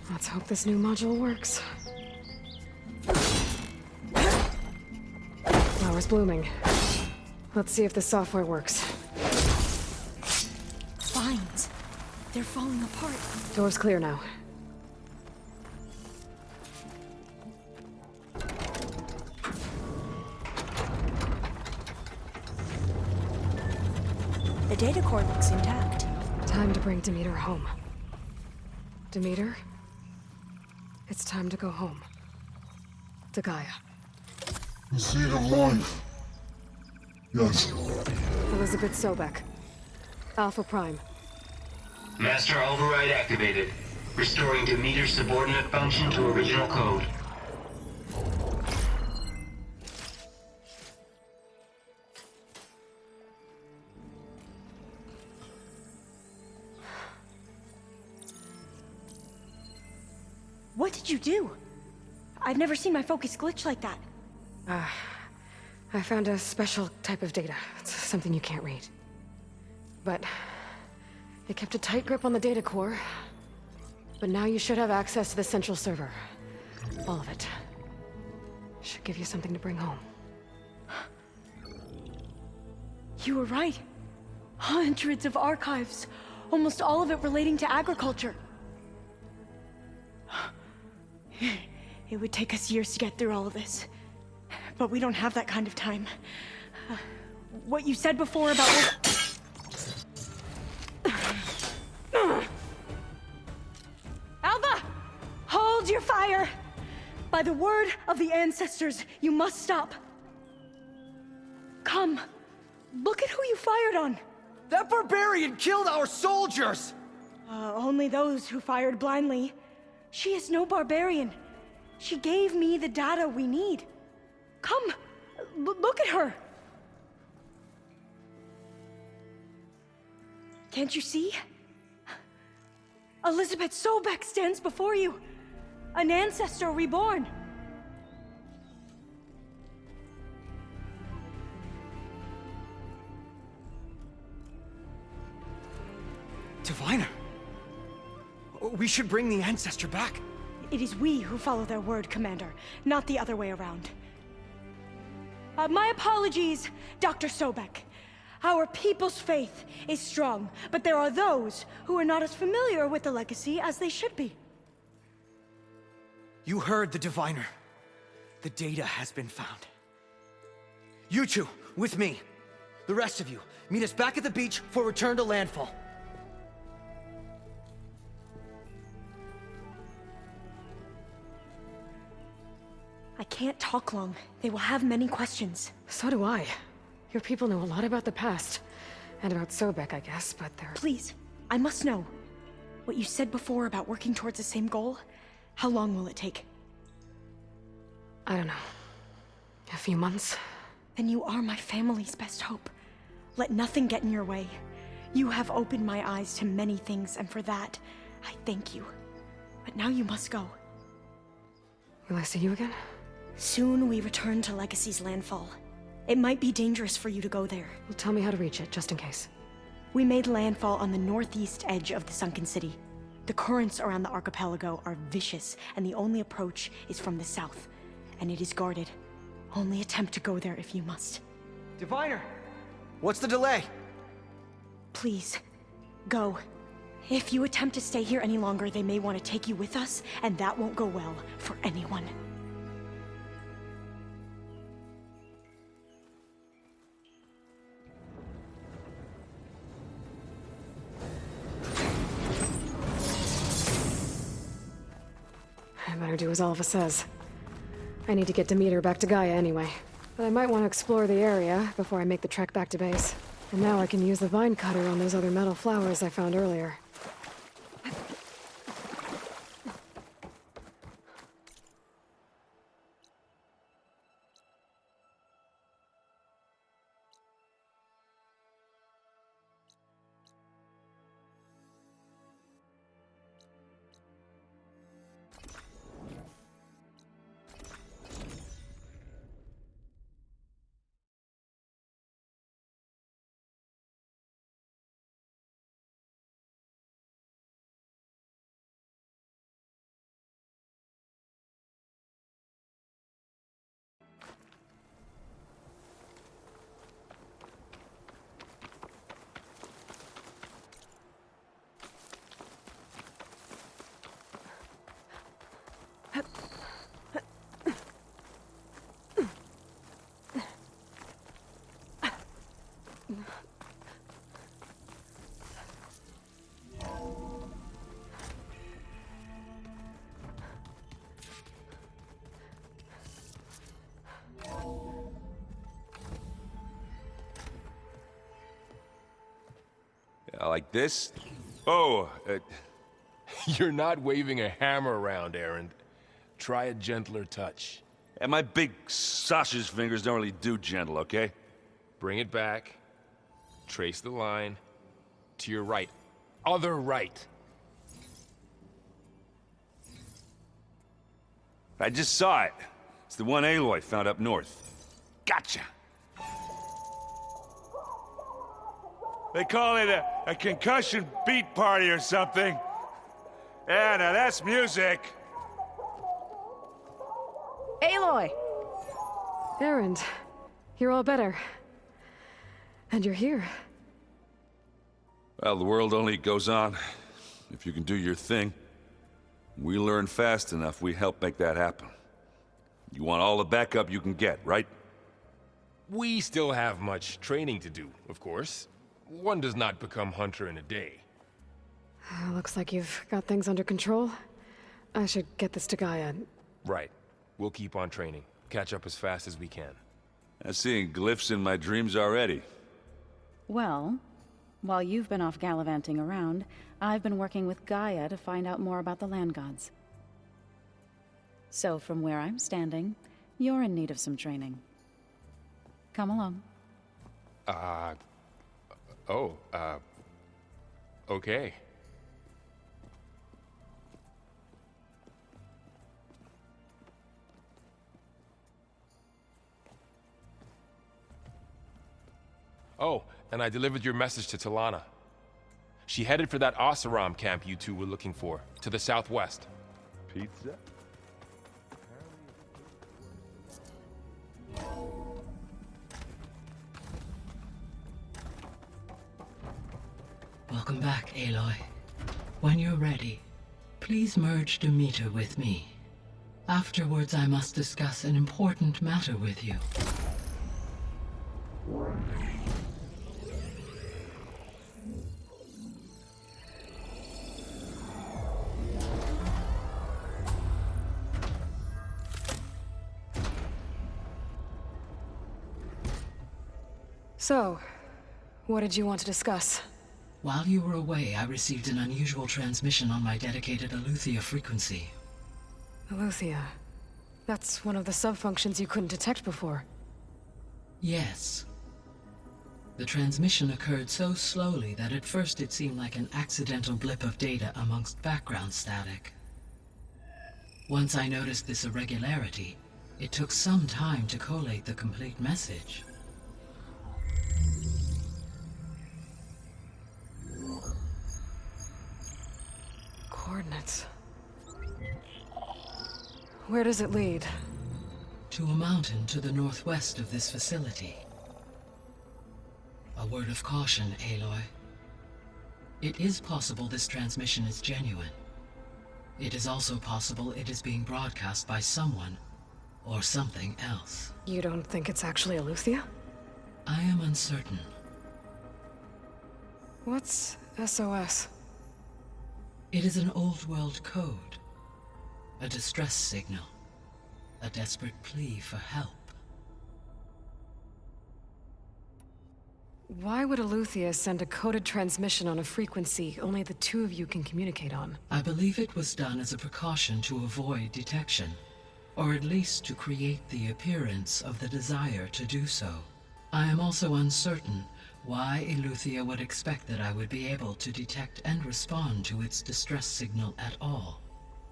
Let's hope this new module works. Flowers blooming. Let's see if the software works. Vines. They're falling apart. Door's clear now. The data core looks intact. Time to bring Demeter home. Demeter? It's time to go home. To Gaia. The seed of life. Yes. Elizabeth Sobek. Alpha Prime. Master override activated. Restoring Demeter's subordinate function to original code. What did you do? I've never seen my focus glitch like that. I found a special type of data. It's something you can't read. But it kept a tight grip on the data core. But now you should have access to the central server. All of it. Should give you something to bring home. You were right. Hundreds of archives. Almost all of it relating to agriculture. It would take us years to get through all of this. But we don't have that kind of time. What you said before about... Alva! Hold your fire! By the word of the ancestors, you must stop. Come. Look at who you fired on. That barbarian killed our soldiers! Only those who fired blindly. She is no barbarian. She gave me the data we need. Come, look at her. Can't you see? Elizabeth Sobek stands before you. An ancestor reborn. Diviner. We should bring the ancestor back. It is we who follow their word, Commander, not the other way around. My apologies, Dr. Sobek. Our people's faith is strong, but there are those who are not as familiar with the legacy as they should be. You heard the diviner. The data has been found. You two, with me. The rest of you, meet us back at the beach for return to landfall. I can't talk long. They will have many questions. So do I. Your people know a lot about the past. And about Sobek, I guess, but they're... Please, I must know. What you said before about working towards the same goal, how long will it take? I don't know. A few months? Then you are my family's best hope. Let nothing get in your way. You have opened my eyes to many things, and for that, I thank you. But now you must go. Will I see you again? Soon we return to Legacy's landfall. It might be dangerous for you to go there. Well, tell me how to reach it, just in case. We made landfall on the northeast edge of the sunken city. The currents around the archipelago are vicious, and the only approach is from the south. And it is guarded. Only attempt to go there if you must. Diviner! What's the delay? Please, go. If you attempt to stay here any longer, they may want to take you with us, and that won't go well for anyone. I better do as Alva says. I need to get Demeter back to Gaia anyway. But I might want to explore the area before I make the trek back to base. And now I can use the vine cutter on those other metal flowers I found earlier. Like this? Oh, You're not waving a hammer around, Errand. Try a gentler touch. and my big sausage fingers don't really do gentle, okay? Bring it back. Trace the line. To your right. Other right. I just saw it. It's the one Aloy found up north. Gotcha! They call it a concussion beat party or something. Yeah, now that's music. Aloy! Erend, you're all better. And you're here. Well, the world only goes on if you can do your thing. We learn fast enough, we help make that happen. You want all the backup you can get, right? We still have much training to do, of course. One does not become hunter in a day. Looks like you've got things under control. I should get this to Gaia. Right. We'll keep on training. Catch up as fast as we can. I'm seeing glyphs in my dreams already. Well, while you've been off gallivanting around, I've been working with Gaia to find out more about the land gods. So from where I'm standing, you're in need of some training. Come along. Okay. Oh, and I delivered your message to Talana. She headed for that Oseram camp you two were looking for, to the southwest. Pizza? Welcome back, Aloy. When you're ready, please merge Demeter with me. Afterwards, I must discuss an important matter with you. So, what did you want to discuss? While you were away, I received an unusual transmission on my dedicated Aletheia frequency. Aletheia. That's one of the sub-functions you couldn't detect before. Yes. The transmission occurred so slowly that at first it seemed like an accidental blip of data amongst background static. Once I noticed this irregularity, it took some time to collate the complete message. Coordinates. Where does it lead? To a mountain to the northwest of this facility. A word of caution, Aloy. It is possible this transmission is genuine. It is also possible it is being broadcast by someone or something else. You don't think it's actually Aletheia? I am uncertain. What's SOS? It is an old-world code. A distress signal. A desperate plea for help. Why would Aletheia send a coded transmission on a frequency only the two of you can communicate on? I believe it was done as a precaution to avoid detection, or at least to create the appearance of the desire to do so. I am also uncertain why Aletheia would expect that I would be able to detect and respond to its distress signal at all.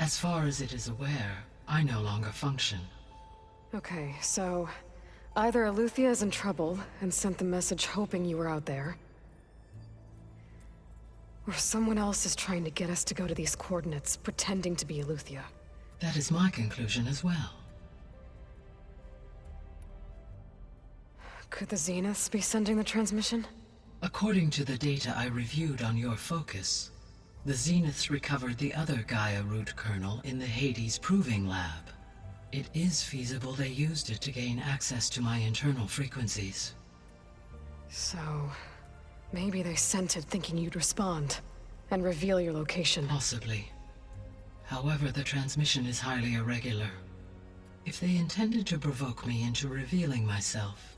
As far as it is aware, I no longer function. Okay, so either Aletheia is in trouble and sent the message hoping you were out there, or someone else is trying to get us to go to these coordinates, pretending to be Aletheia. That is my conclusion as well. Could the Zeniths be sending the transmission? According to the data I reviewed on your focus, the Zeniths recovered the other Gaia root kernel in the Hades Proving Lab. It is feasible they used it to gain access to my internal frequencies. So, maybe they sent it thinking you'd respond and reveal your location. Possibly. However, the transmission is highly irregular. If they intended to provoke me into revealing myself,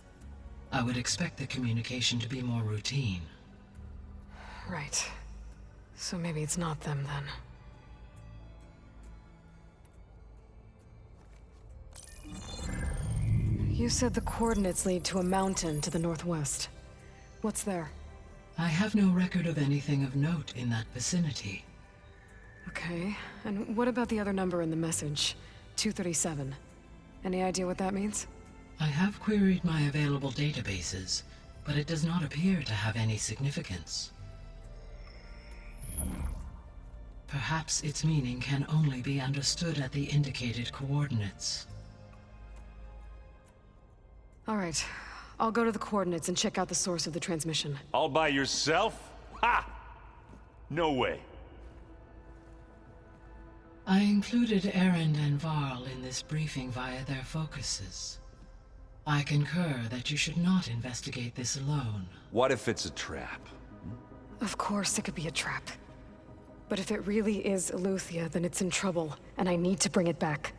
I would expect the communication to be more routine. Right. So maybe it's not them then. You said the coordinates lead to a mountain to the northwest. What's there? I have no record of anything of note in that vicinity. Okay, and what about the other number in the message? 237. Any idea what that means? I have queried my available databases, but it does not appear to have any significance. Perhaps its meaning can only be understood at the indicated coordinates. All right, I'll go to the coordinates and check out the source of the transmission. All by yourself? Ha! No way. I included Erend and Varl in this briefing via their focuses. I concur that you should not investigate this alone. What if it's a trap? Of course it could be a trap. But if it really is Eleuthia, then it's in trouble, and I need to bring it back.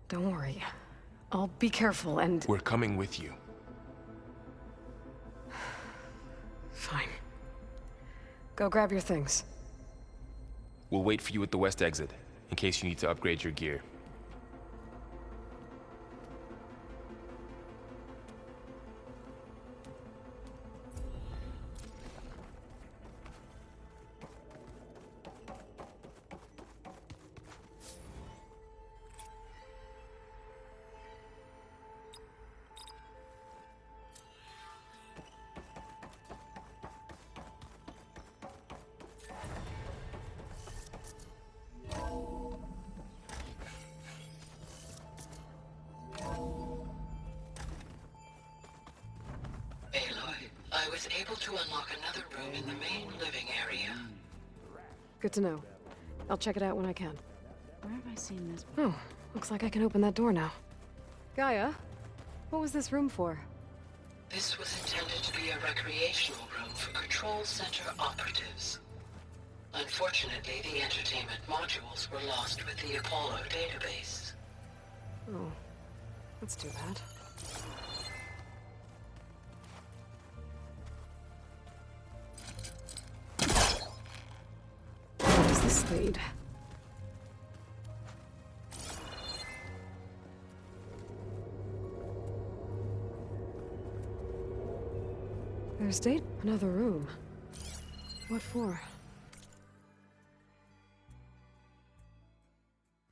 Don't worry. I'll be careful and... We're coming with you. Fine. Go grab your things. We'll wait for you at the west exit, in case you need to upgrade your gear. I was able to unlock another room in the main living area. Good to know. I'll check it out when I can. Where have I seen this? Oh, looks like I can open that door now. Gaia, what was this room for? This was intended to be a recreational room for Control Center operatives. Unfortunately, the entertainment modules were lost with the Apollo database. Oh, that's too bad. What does this lead? There's date. Another room. What for?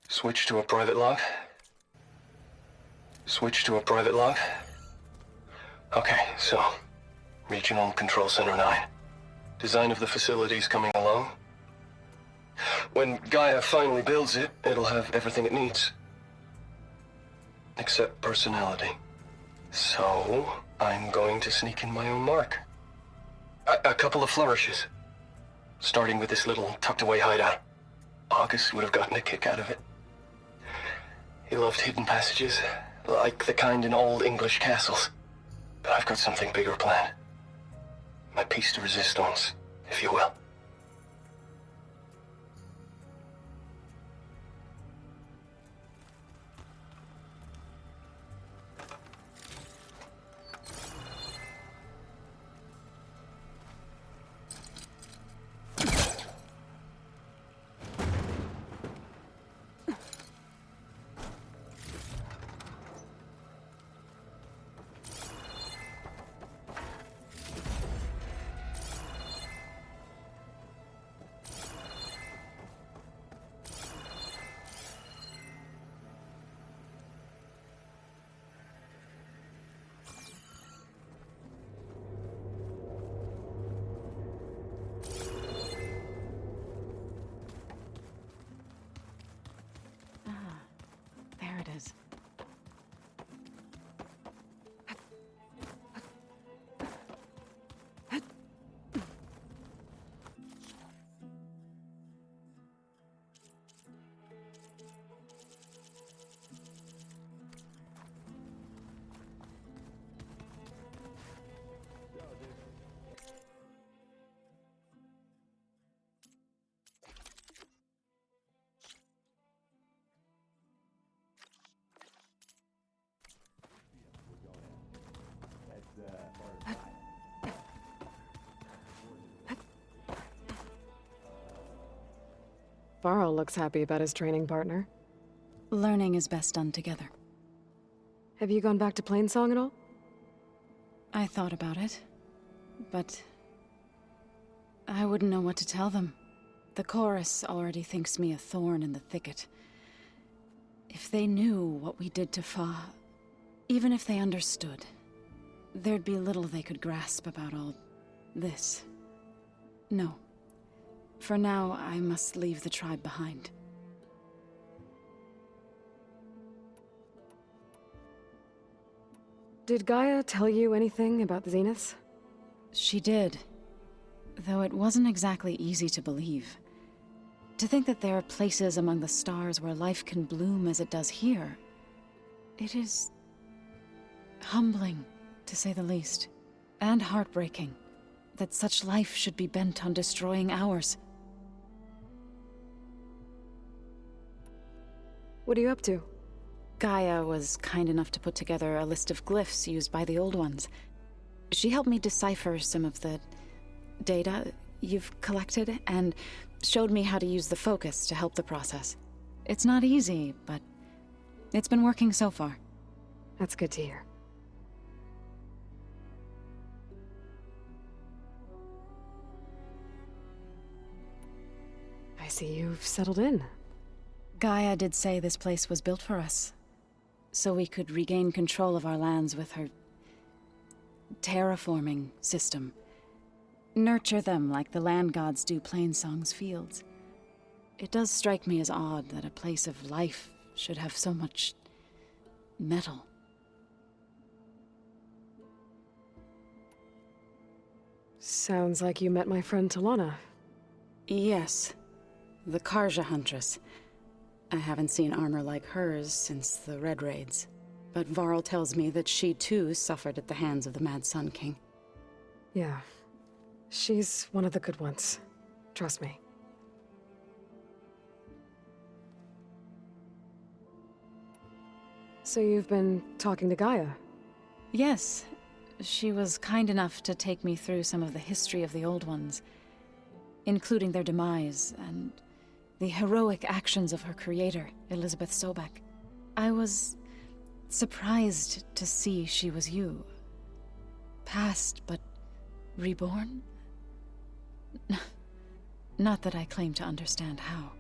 Switch to a private log. Switch to a private log. Okay, so Regional Control Center 9. Design of the facility's coming along. When Gaia finally builds it, it'll have everything it needs. Except personality. So, I'm going to sneak in my own mark. A couple of flourishes. Starting with this little tucked-away hideout. August would have gotten a kick out of it. He loved hidden passages, like the kind in old English castles. But I've got something bigger planned. My piece de resistance, if you will. Varl looks happy about his training partner. Learning is best done together. Have you gone back to Plainsong at all? I thought about it, but I wouldn't know what to tell them. The chorus already thinks me a thorn in the thicket. If they knew what we did to Fa, even if they understood, there'd be little they could grasp about all this. No. For now, I must leave the tribe behind. Did Gaia tell you anything about the Zeniths? She did. Though it wasn't exactly easy to believe. To think that there are places among the stars where life can bloom as it does here. It is humbling, to say the least. And heartbreaking, that such life should be bent on destroying ours. What are you up to? Gaia was kind enough to put together a list of glyphs used by the Old Ones. She helped me decipher some of the data you've collected, and showed me how to use the focus to help the process. It's not easy, but it's been working so far. That's good to hear. I see you've settled in. Gaia did say this place was built for us, so we could regain control of our lands with her terraforming system. Nurture them like the land gods do Plainsong's fields. It does strike me as odd that a place of life should have so much metal. Sounds like you met my friend Talana. Yes, the Karja Huntress. I haven't seen armor like hers since the Red Raids, but Varl tells me that she too suffered at the hands of the Mad Sun King. Yeah. She's one of the good ones. Trust me. So you've been talking to Gaia? Yes. She was kind enough to take me through some of the history of the Old Ones, including their demise and the heroic actions of her creator, Elizabeth Sobek. I was surprised to see she was you. Past, but reborn? Not that I claim to understand how.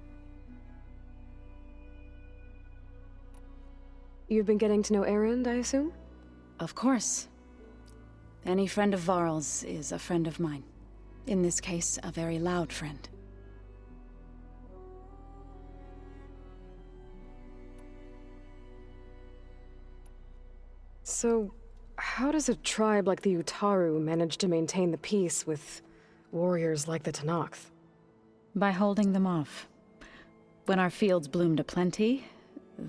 You've been getting to know Erend, I assume? Of course. Any friend of Varl's is a friend of mine. In this case, a very loud friend. So, how does a tribe like the Utaru manage to maintain the peace with warriors like the Tenakth? By holding them off. When our fields bloomed aplenty,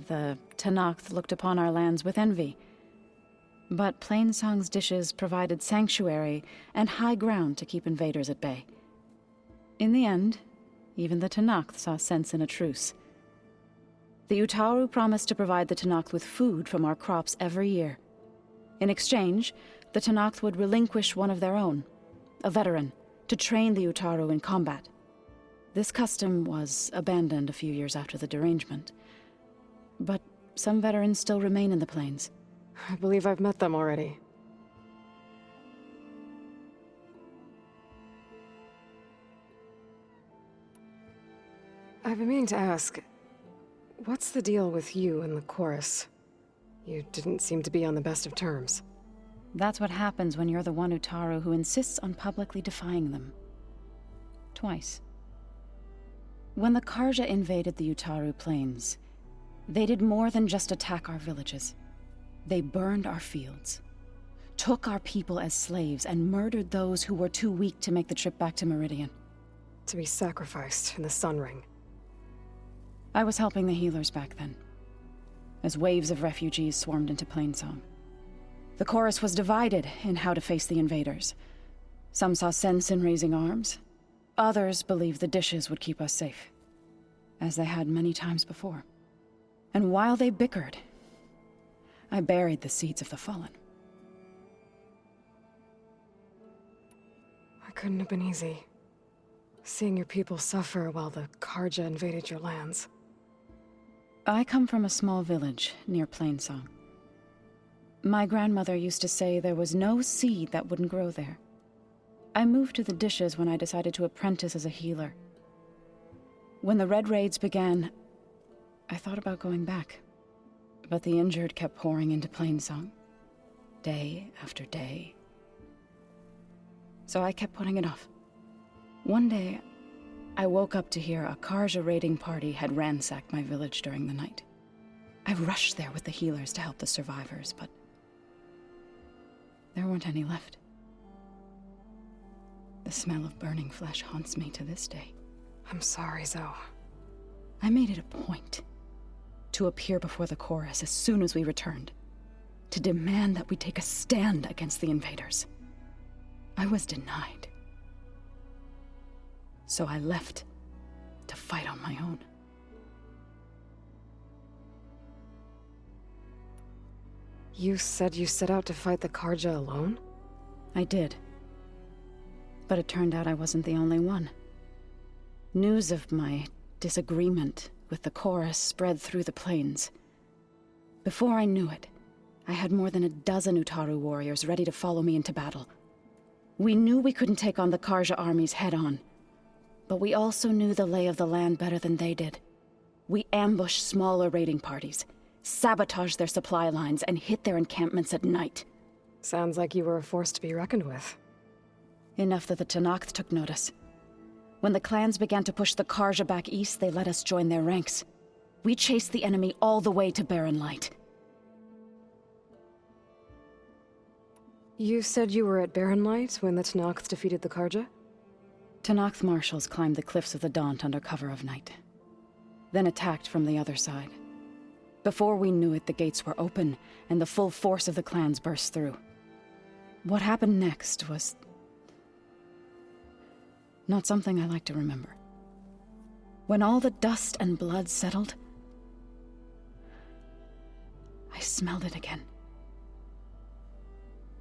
the Tenakth looked upon our lands with envy. But Plainsong's dishes provided sanctuary and high ground to keep invaders at bay. In the end, even the Tenakth saw sense in a truce. The Utaru promised to provide the Tenakth with food from our crops every year. In exchange, the Tenakth would relinquish one of their own, a veteran, to train the Utaru in combat. This custom was abandoned a few years after the derangement. But some veterans still remain in the plains. I believe I've met them already. I've been meaning to ask, what's the deal with you and the chorus? You didn't seem to be on the best of terms. That's what happens when you're the one Utaru who insists on publicly defying them. Twice. When the Karja invaded the Utaru plains, they did more than just attack our villages. They burned our fields, took our people as slaves, and murdered those who were too weak to make the trip back to Meridian. To be sacrificed in the Sun Ring. I was helping the healers back then, as waves of refugees swarmed into Plainsong. The chorus was divided in how to face the invaders. Some saw sense in raising arms. Others believed the dishes would keep us safe, as they had many times before. And while they bickered, I buried the seeds of the fallen. It couldn't have been easy. Seeing your people suffer while the Karja invaded your lands. I come from a small village near Plainsong. My grandmother used to say there was no seed that wouldn't grow there. I moved to the Dishes when I decided to apprentice as a healer. When the Red Raids began, I thought about going back. But the injured kept pouring into Plainsong, day after day. So I kept putting it off. One day, I woke up to hear a Karja raiding party had ransacked my village during the night. I rushed there with the healers to help the survivors, but there weren't any left. The smell of burning flesh haunts me to this day. I'm sorry, Zoe. I made it a point to appear before the chorus as soon as we returned, to demand that we take a stand against the invaders. I was denied. So I left to fight on my own. You said you set out to fight the Karja alone? I did. But it turned out I wasn't the only one. News of my disagreement with the chorus spread through the plains. Before I knew it, I had more than a dozen Utaru warriors ready to follow me into battle. We knew we couldn't take on the Karja armies head-on, but we also knew the lay of the land better than they did. We ambushed smaller raiding parties, sabotaged their supply lines, and hit their encampments at night. Sounds like you were a force to be reckoned with. Enough that the Tenakth took notice. When the clans began to push the Karja back east, they let us join their ranks. We chased the enemy all the way to Barren Light. You said you were at Barren Light when the Tenakth defeated the Karja? Tenakth marshals climbed the cliffs of the Daunt under cover of night, then attacked from the other side. Before we knew it, the gates were open, and the full force of the clans burst through. What happened next was not something I like to remember. When all the dust and blood settled, I smelled it again.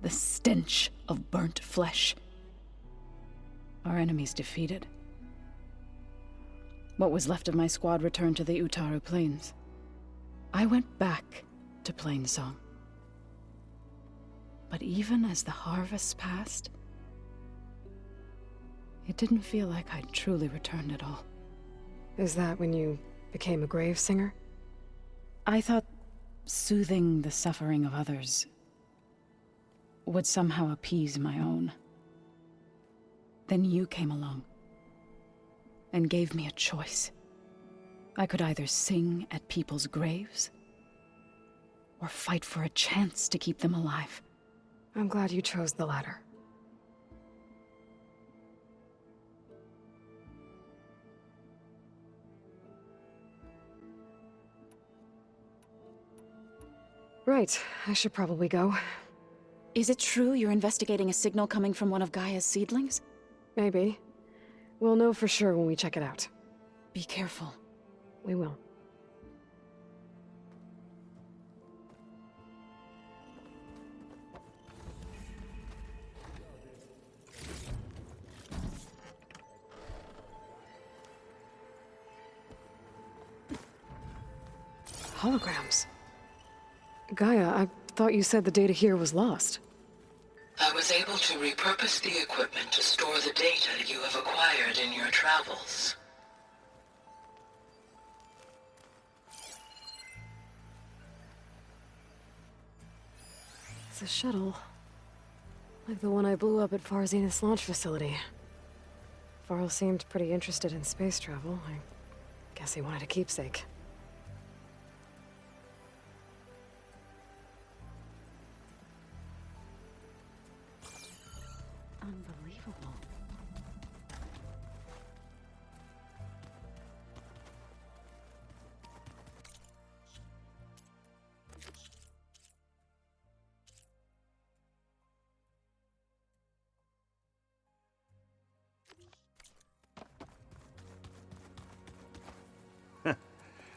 The stench of burnt flesh. Our enemies defeated. What was left of my squad returned to the Utaru Plains. I went back to Plainsong. But even as the harvests passed, it didn't feel like I'd truly returned at all. Is that when you became a grave singer? I thought soothing the suffering of others would somehow appease my own. Then you came along and gave me a choice. I could either sing at people's graves or fight for a chance to keep them alive. I'm glad you chose the latter. Right, I should probably go. Is it true you're investigating a signal coming from one of Gaia's seedlings? Maybe. We'll know for sure when we check it out. Be careful. We will. Holograms. Gaia, I thought you said the data here was lost. I was able to repurpose the equipment to store the data you have acquired in your travels. It's a shuttle. Like the one I blew up at Far Zenith's launch facility. Varl seemed pretty interested in space travel. I guess he wanted a keepsake. Unbelievable.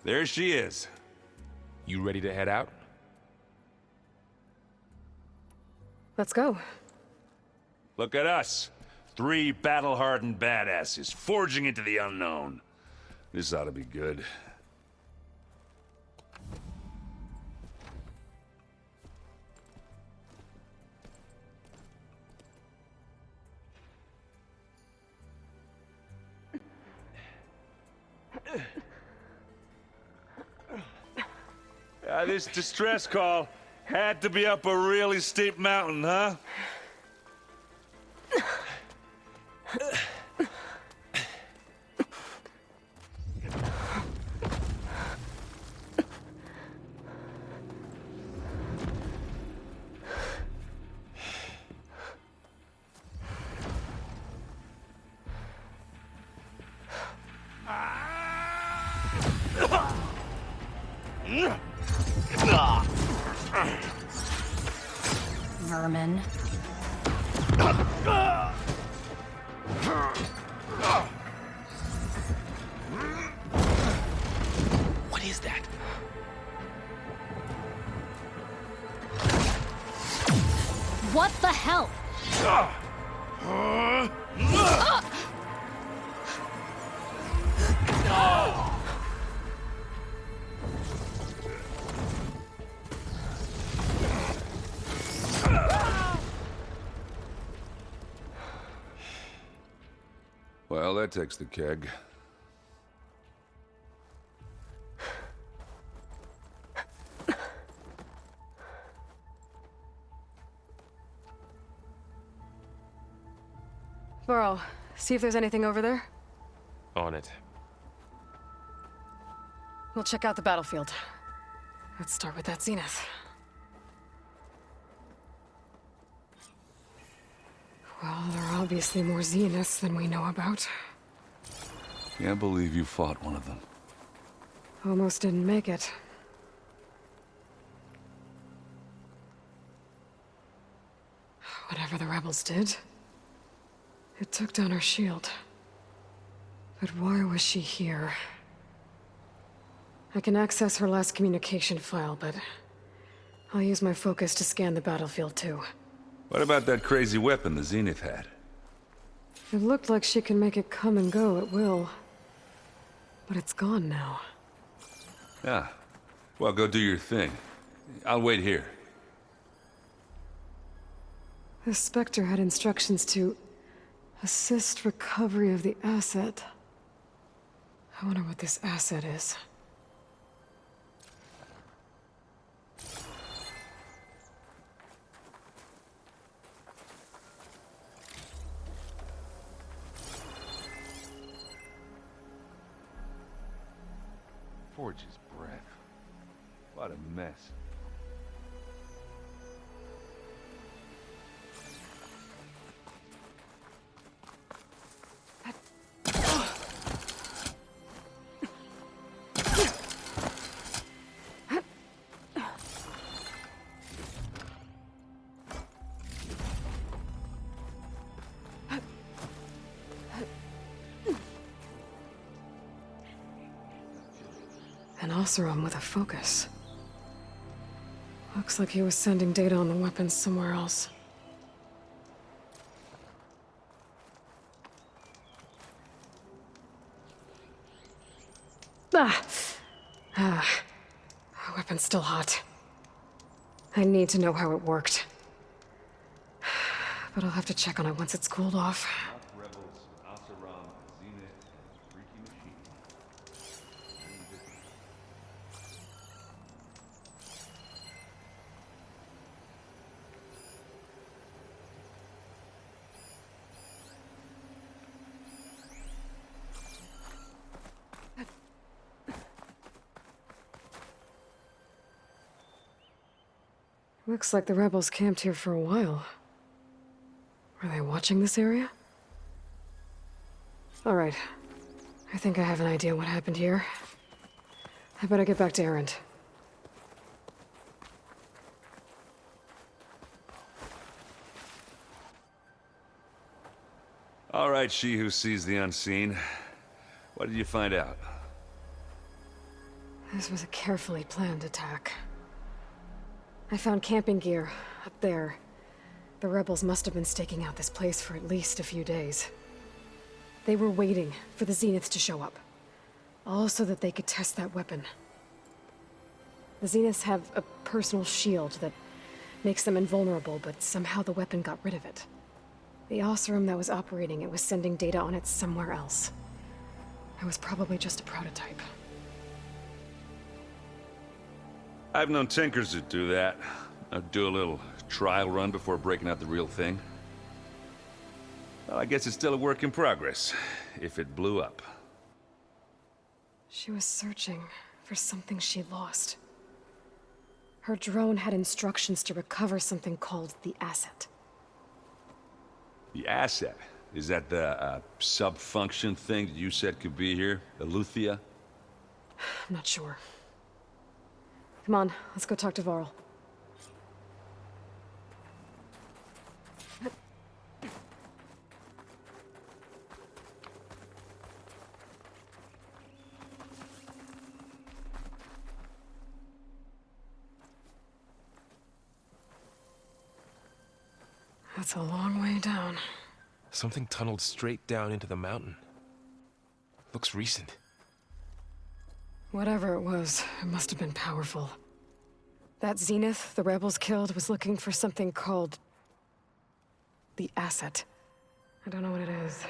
There she is. You ready to head out? Let's go. Look at us. 3 battle-hardened badasses forging into the unknown. This ought to be good. This distress call had to be up a really steep mountain, huh? Vermin. What is that? What the hell? Well, that takes the keg. Burrow, see if there's anything over there. On it. We'll check out the battlefield. Let's start with that zenith. Well, there are obviously more zeniths than we know about. Can't believe you fought one of them. Almost didn't make it. Whatever the rebels did, it took down her shield. But why was she here? I can access her last communication file, but I'll use my focus to scan the battlefield too. What about that crazy weapon the Zenith had? It looked like she can make it come and go at will. But it's gone now. Ah. Well, go do your thing. I'll wait here. The Spectre had instructions to assist recovery of the asset. I wonder what this asset is. Forge's breath. What a mess. An Oseram with a focus. Looks like he was sending data on the weapons somewhere else. The weapon's still hot. I need to know how it worked. But I'll have to check on it once it's cooled off. Looks like the rebels camped here for a while. Were they watching this area? All right. I think I have an idea what happened here. I better get back to Erend. All right, she who sees the unseen. What did you find out? This was a carefully planned attack. I found camping gear up there, The rebels must have been staking out this place for at least a few days. They were waiting for the Zeniths to show up. All so that they could test that weapon. The Zeniths have a personal shield that makes them invulnerable, but somehow the weapon got rid of it. The Oseram that was operating it was sending data on it somewhere else. It was probably just a prototype. I've known tinkers that do that. I'd do a little trial run before breaking out the real thing. Well, I guess it's still a work in progress, if it blew up. She was searching for something she lost. Her drone had instructions to recover something called the asset. The asset? Is that the sub-function thing that you said could be here? Eleuthia? I'm not sure. Come on, let's go talk to Varl. That's a long way down. Something tunneled straight down into the mountain. Looks recent. Whatever it was, it must have been powerful. That Zenith the rebels killed was looking for something called the asset. I don't know what it is,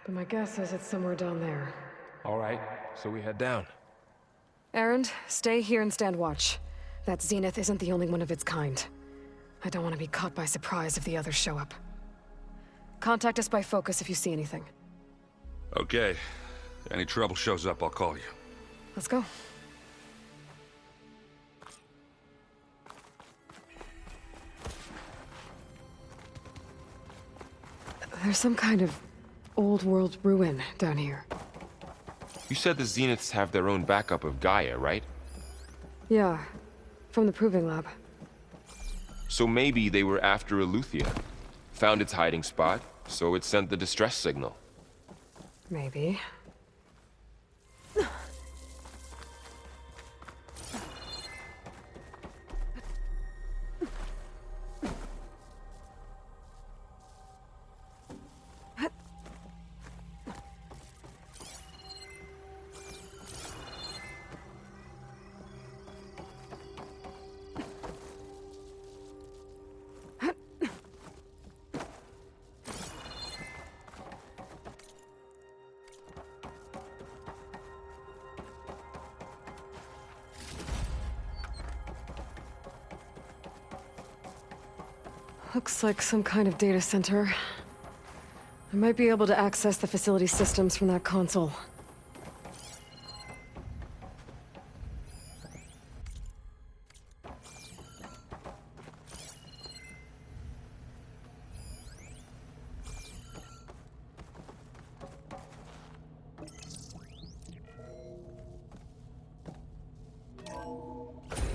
but my guess is it's somewhere down there. All right, so we head down. Erend, stay here and stand watch. That Zenith isn't the only one of its kind. I don't want to be caught by surprise if the others show up. Contact us by focus if you see anything. Okay. Any trouble shows up, I'll call you. Let's go. There's some kind of old world ruin down here. You said the Zeniths have their own backup of Gaia, right? Yeah, from the proving lab. So maybe they were after Eleuthia. Found its hiding spot, so it sent the distress signal. Maybe. Looks like some kind of data center. I might be able to access the facility systems from that console.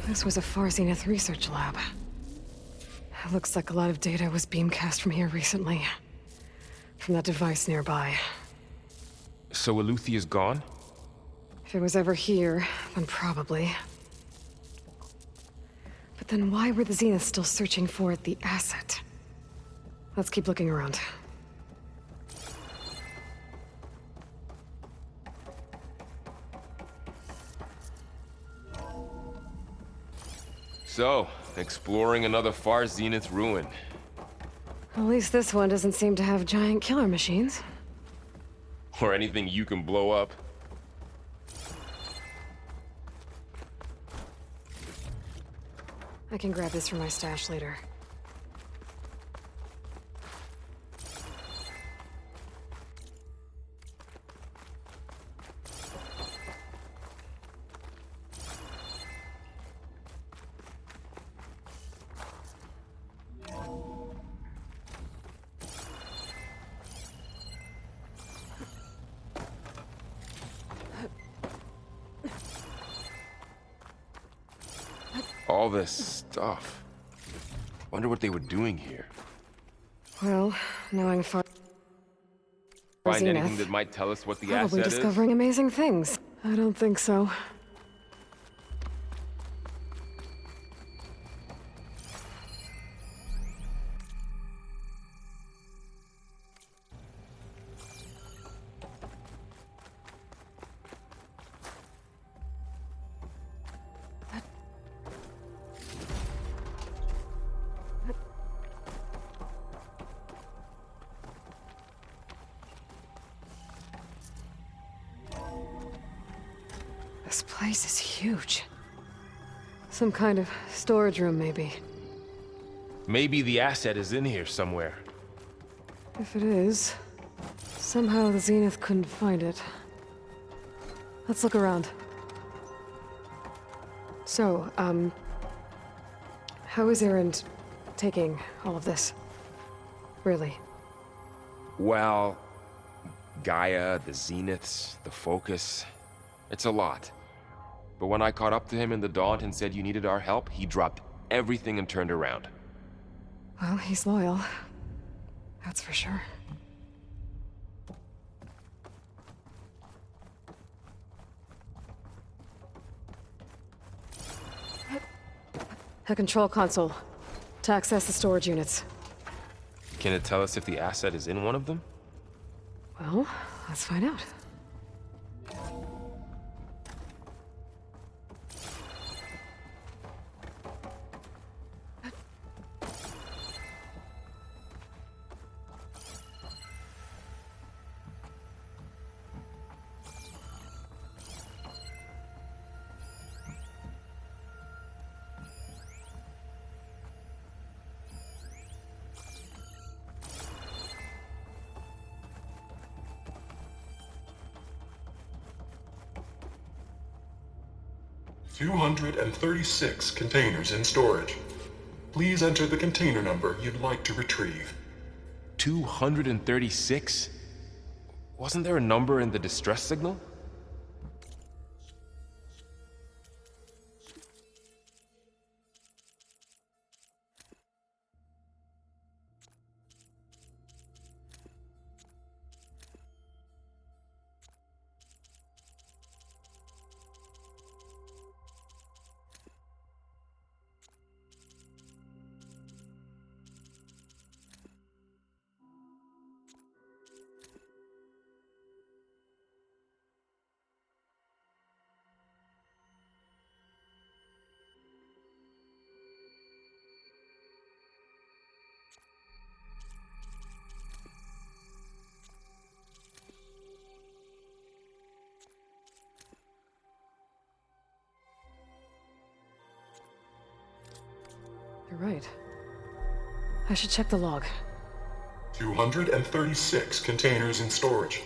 This was a Far Zenith research lab. It looks like a lot of data was beamcast from here recently. From that device nearby. So Eleuthia's gone? If it was ever here, then probably. But then why were the Zeniths still searching for the asset? Let's keep looking around. So, exploring another Far Zenith ruin. At least this one doesn't seem to have giant killer machines. Or anything you can blow up. I can grab this from my stash later. All this stuff. Wonder what they were doing here. Well, knowing Far Find Zenith, anything that might tell us what the probably asset discovering amazing things. I don't think so. place is huge. Some kind of storage room, maybe. Maybe the asset is in here somewhere. If it is, somehow the Zenith couldn't find it. Let's look around. So, how is Erend taking all of this? Really? Well, Gaia, the Zeniths, the Focus. It's a lot. But when I caught up to him in the Daunt and said you needed our help, he dropped everything and turned around. Well, he's loyal. That's for sure. A control console to access the storage units. Can it tell us if the asset is in one of them? Well, let's find out. $236 containers in storage. Please enter the container number you'd like to retrieve. 236? Wasn't there a number in the distress signal? You're right. I should check the log. 236 containers in storage.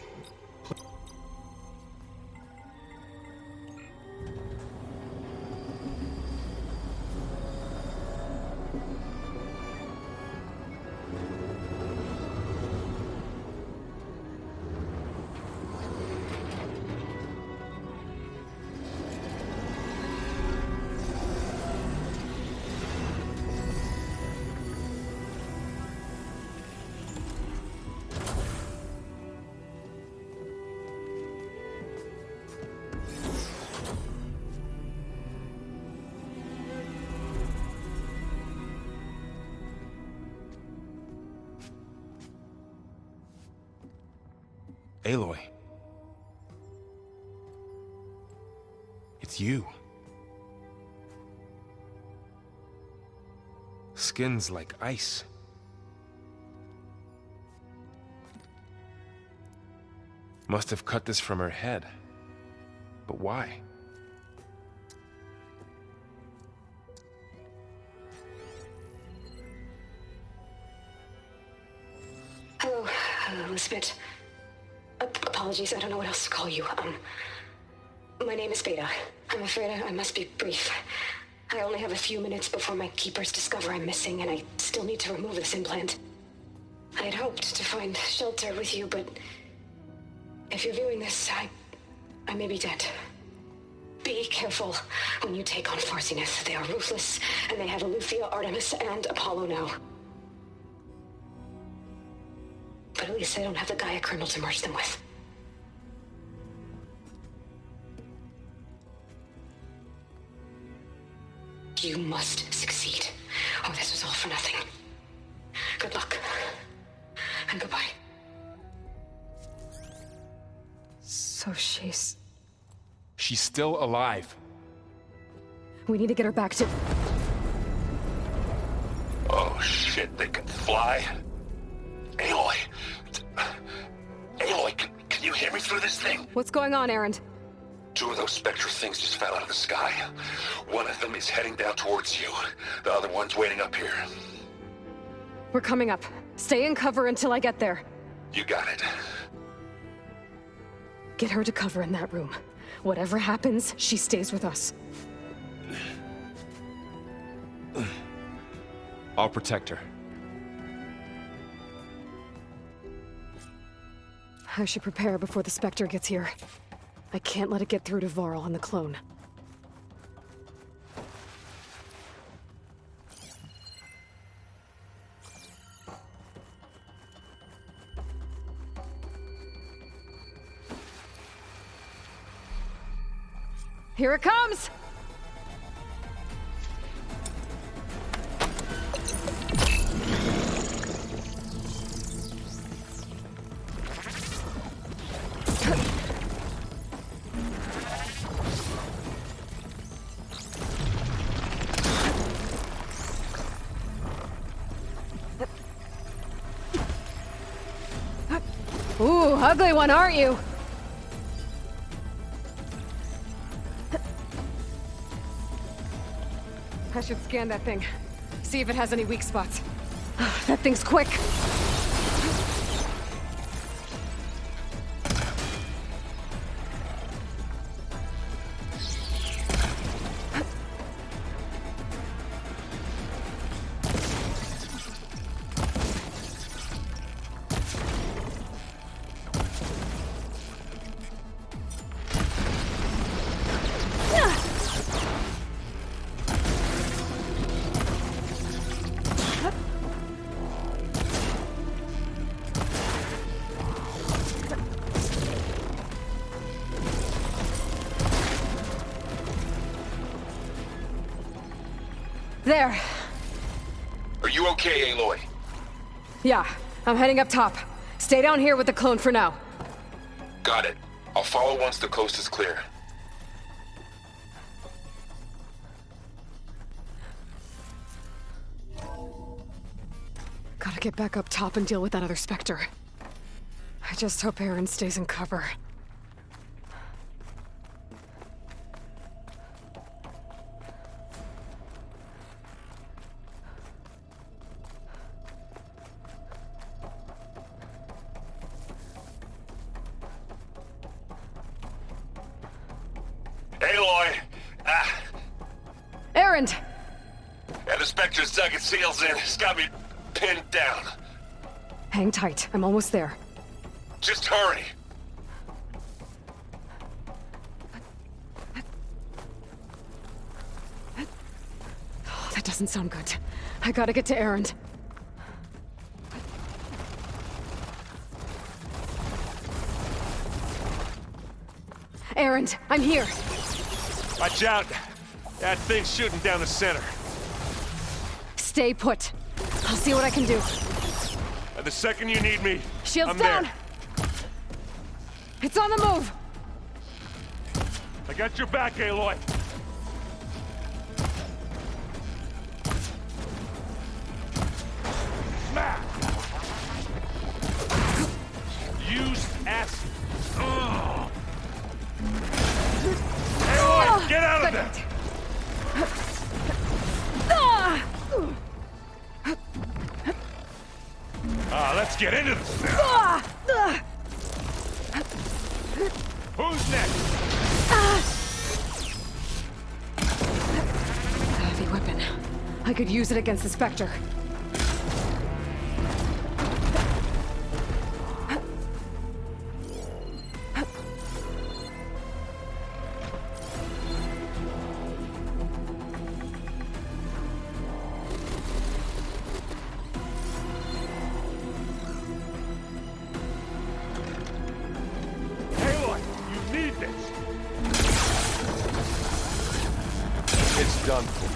Aloy. It's you. Skin's like ice. Must have cut this from her head. But why? Hello, Elizabeth. Apologies, I don't know what else to call you. My name is Beta. I'm afraid I must be brief. I only have a few minutes before my keepers discover I'm missing, and I still need to remove this implant. I had hoped to find shelter with you, but if you're viewing this, I may be dead. Be careful when you take on Farsiness. They are ruthless, and they have Eleuthia, Artemis, and Apollo now. But at least I don't have the Gaia kernel to merge them with. You must succeed. Oh, this was all for nothing. Good luck. And goodbye. So she's... She's still alive. We need to get her back to... Oh shit, they can fly? Aloy! Aloy, can you hear me through this thing? What's going on, Erend? Two of those spectral things just fell out of the sky. One of them is heading down towards you. The other one's waiting up here. We're coming up. Stay in cover until I get there. You got it. Get her to cover in that room. Whatever happens, she stays with us. I'll protect her. I should prepare before the Spectre gets here. I can't let it get through to Varl and the clone. Here it comes! Ooh, ugly one, aren't you? I should scan that thing. See if it has any weak spots. That thing's quick. There. Are you okay, Aloy? Yeah, I'm heading up top. Stay down here with the clone for now. Got it. I'll follow once the coast is clear. Gotta get back up top and deal with that other Spectre. I just hope Aaron stays in cover. Aloy! Aaron! Yeah, the Spectre's dug its heels in. It's got me pinned down. Hang tight, I'm almost there. Just hurry. Oh, that doesn't sound good. I gotta get to Aaron. Aaron, I'm here. Watch out. That thing's shooting down the center. Stay put. I'll see what I can do. The second you need me, Shields I'm down! there. It's on the move! I got your back, Aloy. Smack! Use acid. Ugh. Aloy, get out of there! Let's get into this now. Who's next? A heavy weapon. I could use it against the Spectre. It's done for.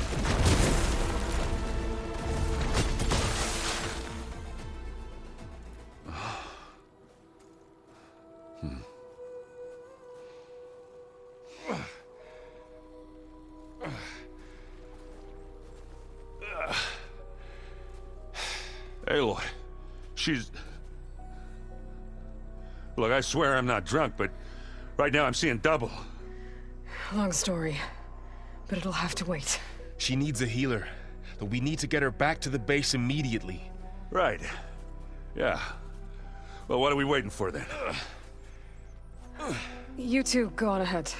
Aloy, she's... Look, I swear I'm not drunk, but right now I'm seeing double. Long story, but it'll have to wait. She needs a healer, but we need to get her back to the base immediately. Right. Yeah. Well, what are we waiting for then? You two go on ahead.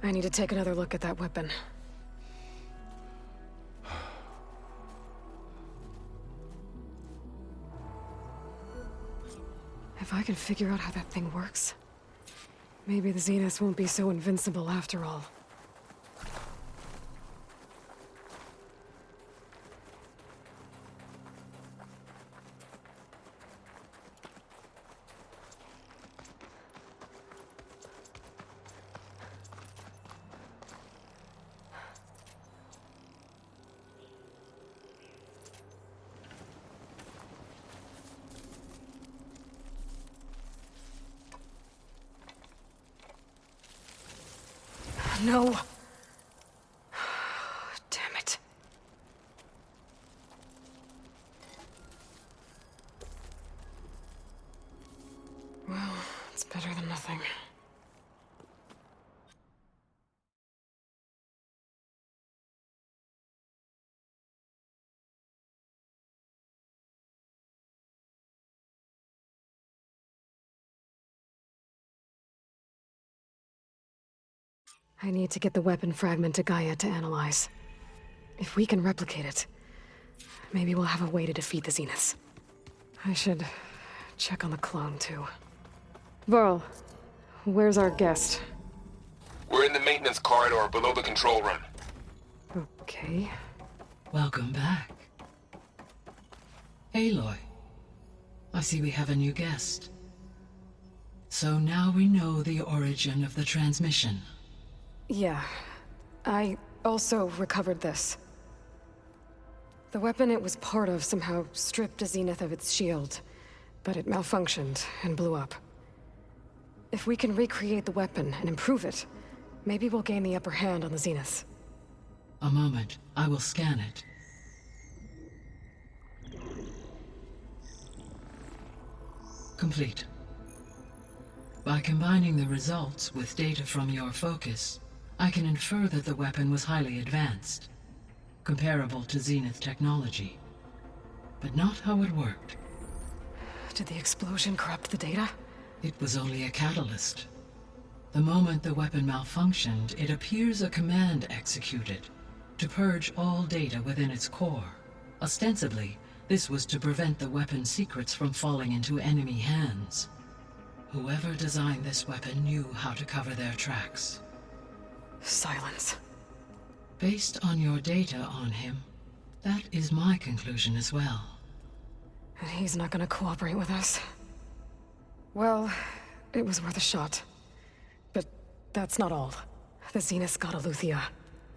I need to take another look at that weapon. If I can figure out how that thing works, maybe the Zeniths won't be so invincible after all. No. Damn it. Well, it's better than nothing. I need to get the weapon fragment to Gaia to analyze. If we can replicate it, maybe we'll have a way to defeat the Zeniths. I should check on the clone, too. Varl, where's our guest? We're in the maintenance corridor below the control room. Okay. Welcome back. Aloy, I see we have a new guest. So now we know the origin of the transmission. Yeah. I also recovered this. The weapon it was part of somehow stripped a Zenith of its shield, but it malfunctioned and blew up. If we can recreate the weapon and improve it, maybe we'll gain the upper hand on the Zeniths. A moment, I will scan it. Complete. By combining the results with data from your focus, I can infer that the weapon was highly advanced, comparable to Zenith technology, but not how it worked. Did the explosion corrupt the data? It was only a catalyst. The moment the weapon malfunctioned, it appears a command executed to purge all data within its core. Ostensibly, this was to prevent the weapon's secrets from falling into enemy hands. Whoever designed this weapon knew how to cover their tracks. Silence. Based on your data on him, that is my conclusion as well. And he's not gonna cooperate with us. Well, it was worth a shot. But that's not all. The Zeniths got Eleuthia,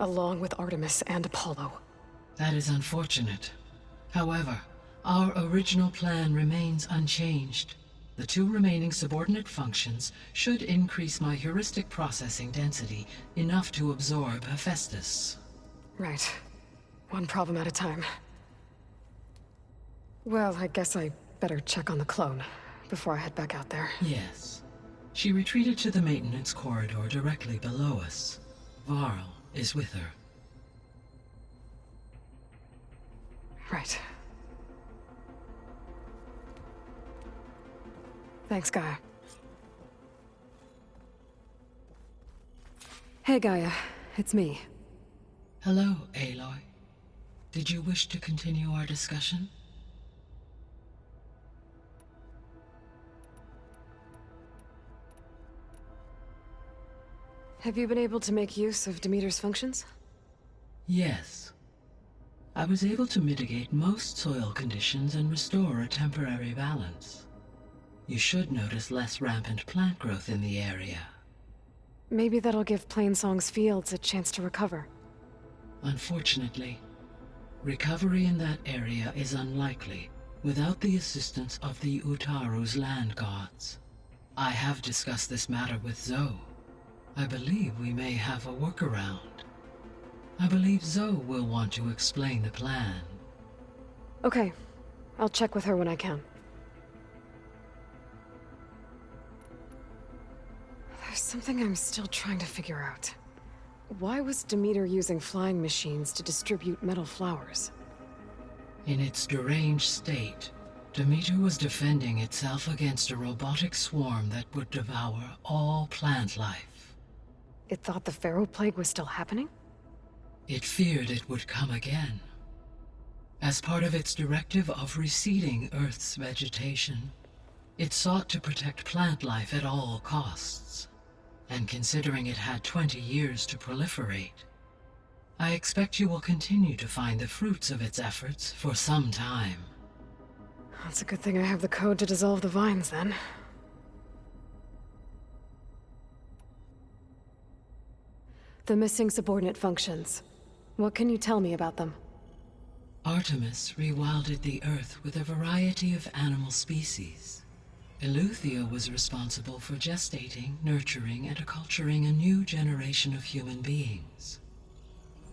along with Artemis and Apollo. That is unfortunate. However, our original plan remains unchanged. The 2 remaining subordinate functions should increase my heuristic processing density enough to absorb Hephaestus. Right. One problem at a time. Well, I guess I better check on the clone before I head back out there. Yes. She retreated to the maintenance corridor directly below us. Varl is with her. Right. Thanks, Gaia. Hey, Gaia. It's me. Hello, Aloy. Did you wish to continue our discussion? Have you been able to make use of Demeter's functions? Yes. I was able to mitigate most soil conditions and restore a temporary balance. You should notice less rampant plant growth in the area. Maybe that'll give Plainsong's fields a chance to recover. Unfortunately, recovery in that area is unlikely without the assistance of the Utaru's land gods. I have discussed this matter with Zoe. I believe we may have a workaround. I believe Zoe will want to explain the plan. Okay. I'll check with her when I can. There's something I'm still trying to figure out. Why was Demeter using flying machines to distribute metal flowers? In its deranged state, Demeter was defending itself against a robotic swarm that would devour all plant life. It thought the Pharaoh Plague was still happening? It feared it would come again. As part of its directive of receding Earth's vegetation, it sought to protect plant life at all costs. And considering it had 20 years to proliferate, I expect you will continue to find the fruits of its efforts for some time. That's a good thing I have the code to dissolve the vines, then. The missing subordinate functions. What can you tell me about them? Artemis rewilded the Earth with a variety of animal species. Eleuthia was responsible for gestating, nurturing, and acculturating a new generation of human beings.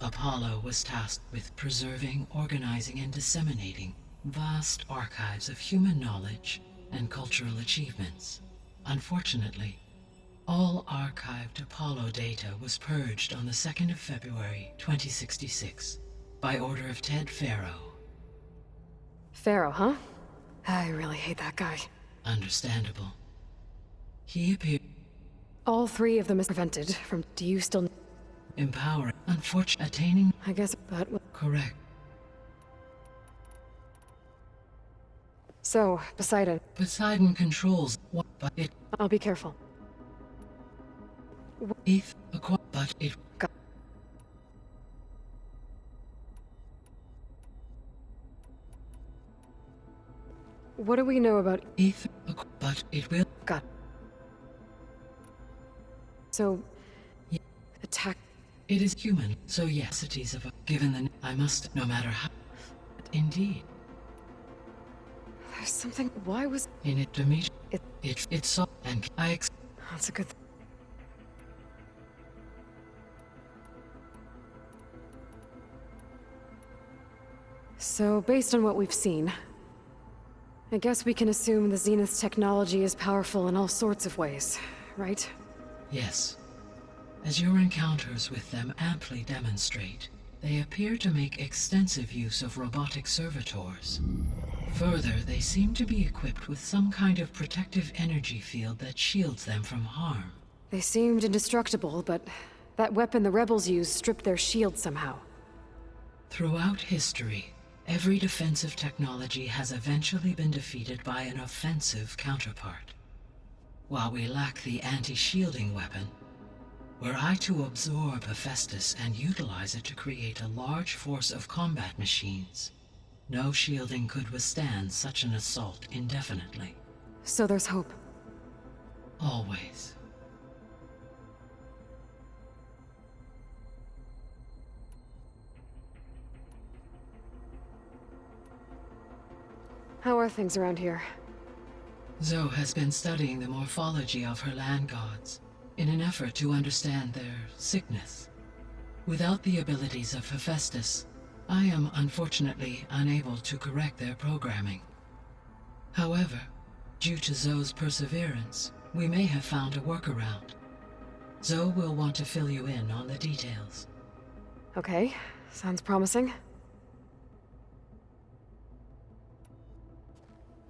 Apollo was tasked with preserving, organizing, and disseminating vast archives of human knowledge and cultural achievements. Unfortunately, all archived Apollo data was purged on the 2nd of February, 2066, by order of Ted Pharaoh. Pharaoh, huh? I really hate that guy. Understandable. He appeared... All three of them is prevented from... Do you still... Empowering. Unfortunately, attaining... I guess, but... Correct. So, Poseidon. Poseidon controls what, but it... I'll be careful. But it... What do we know about... But it will... Got... So... Attack... It is human, so yes, it is of a... Given the... I must, no matter how... Indeed. There's something... Why was... In it, Demeter... It saw... And I... That's a good thing. So, based on what we've seen, I guess we can assume the Zenith's technology is powerful in all sorts of ways, right? Yes. As your encounters with them amply demonstrate, they appear to make extensive use of robotic servitors. Further, they seem to be equipped with some kind of protective energy field that shields them from harm. They seemed indestructible, but that weapon the rebels used stripped their shield somehow. Throughout history, every defensive technology has eventually been defeated by an offensive counterpart. While we lack the anti-shielding weapon, were I to absorb Hephaestus and utilize it to create a large force of combat machines, no shielding could withstand such an assault indefinitely. So there's hope. Always. How are things around here? Zoe has been studying the morphology of her land gods in an effort to understand their sickness. Without the abilities of Hephaestus, I am unfortunately unable to correct their programming. However, due to Zoe's perseverance, we may have found a workaround. Zoe will want to fill you in on the details. Okay, sounds promising.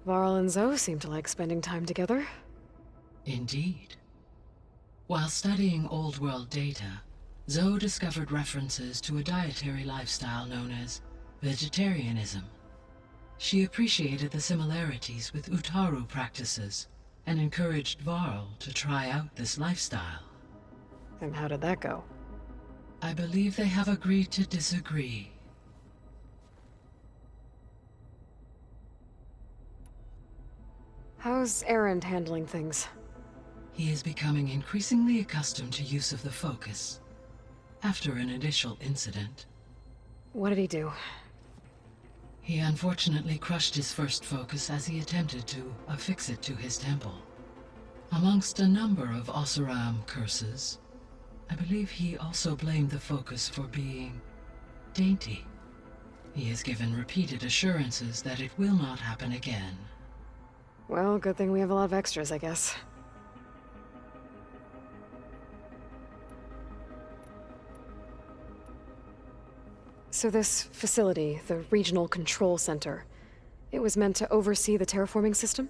Varl and Zoe seem to like spending time together. Indeed. While studying Old World data, Zoe discovered references to a dietary lifestyle known as vegetarianism. She appreciated the similarities with Utaru practices and encouraged Varl to try out this lifestyle. And how did that go? I believe they have agreed to disagree. How's Erend handling things? He is becoming increasingly accustomed to use of the focus. After an initial incident. What did he do? He unfortunately crushed his first focus as he attempted to affix it to his temple. Amongst a number of Oseram curses, I believe he also blamed the focus for being dainty. He has given repeated assurances that it will not happen again. Well, good thing we have a lot of extras, I guess. So this facility, the Regional Control Center, it was meant to oversee the terraforming system?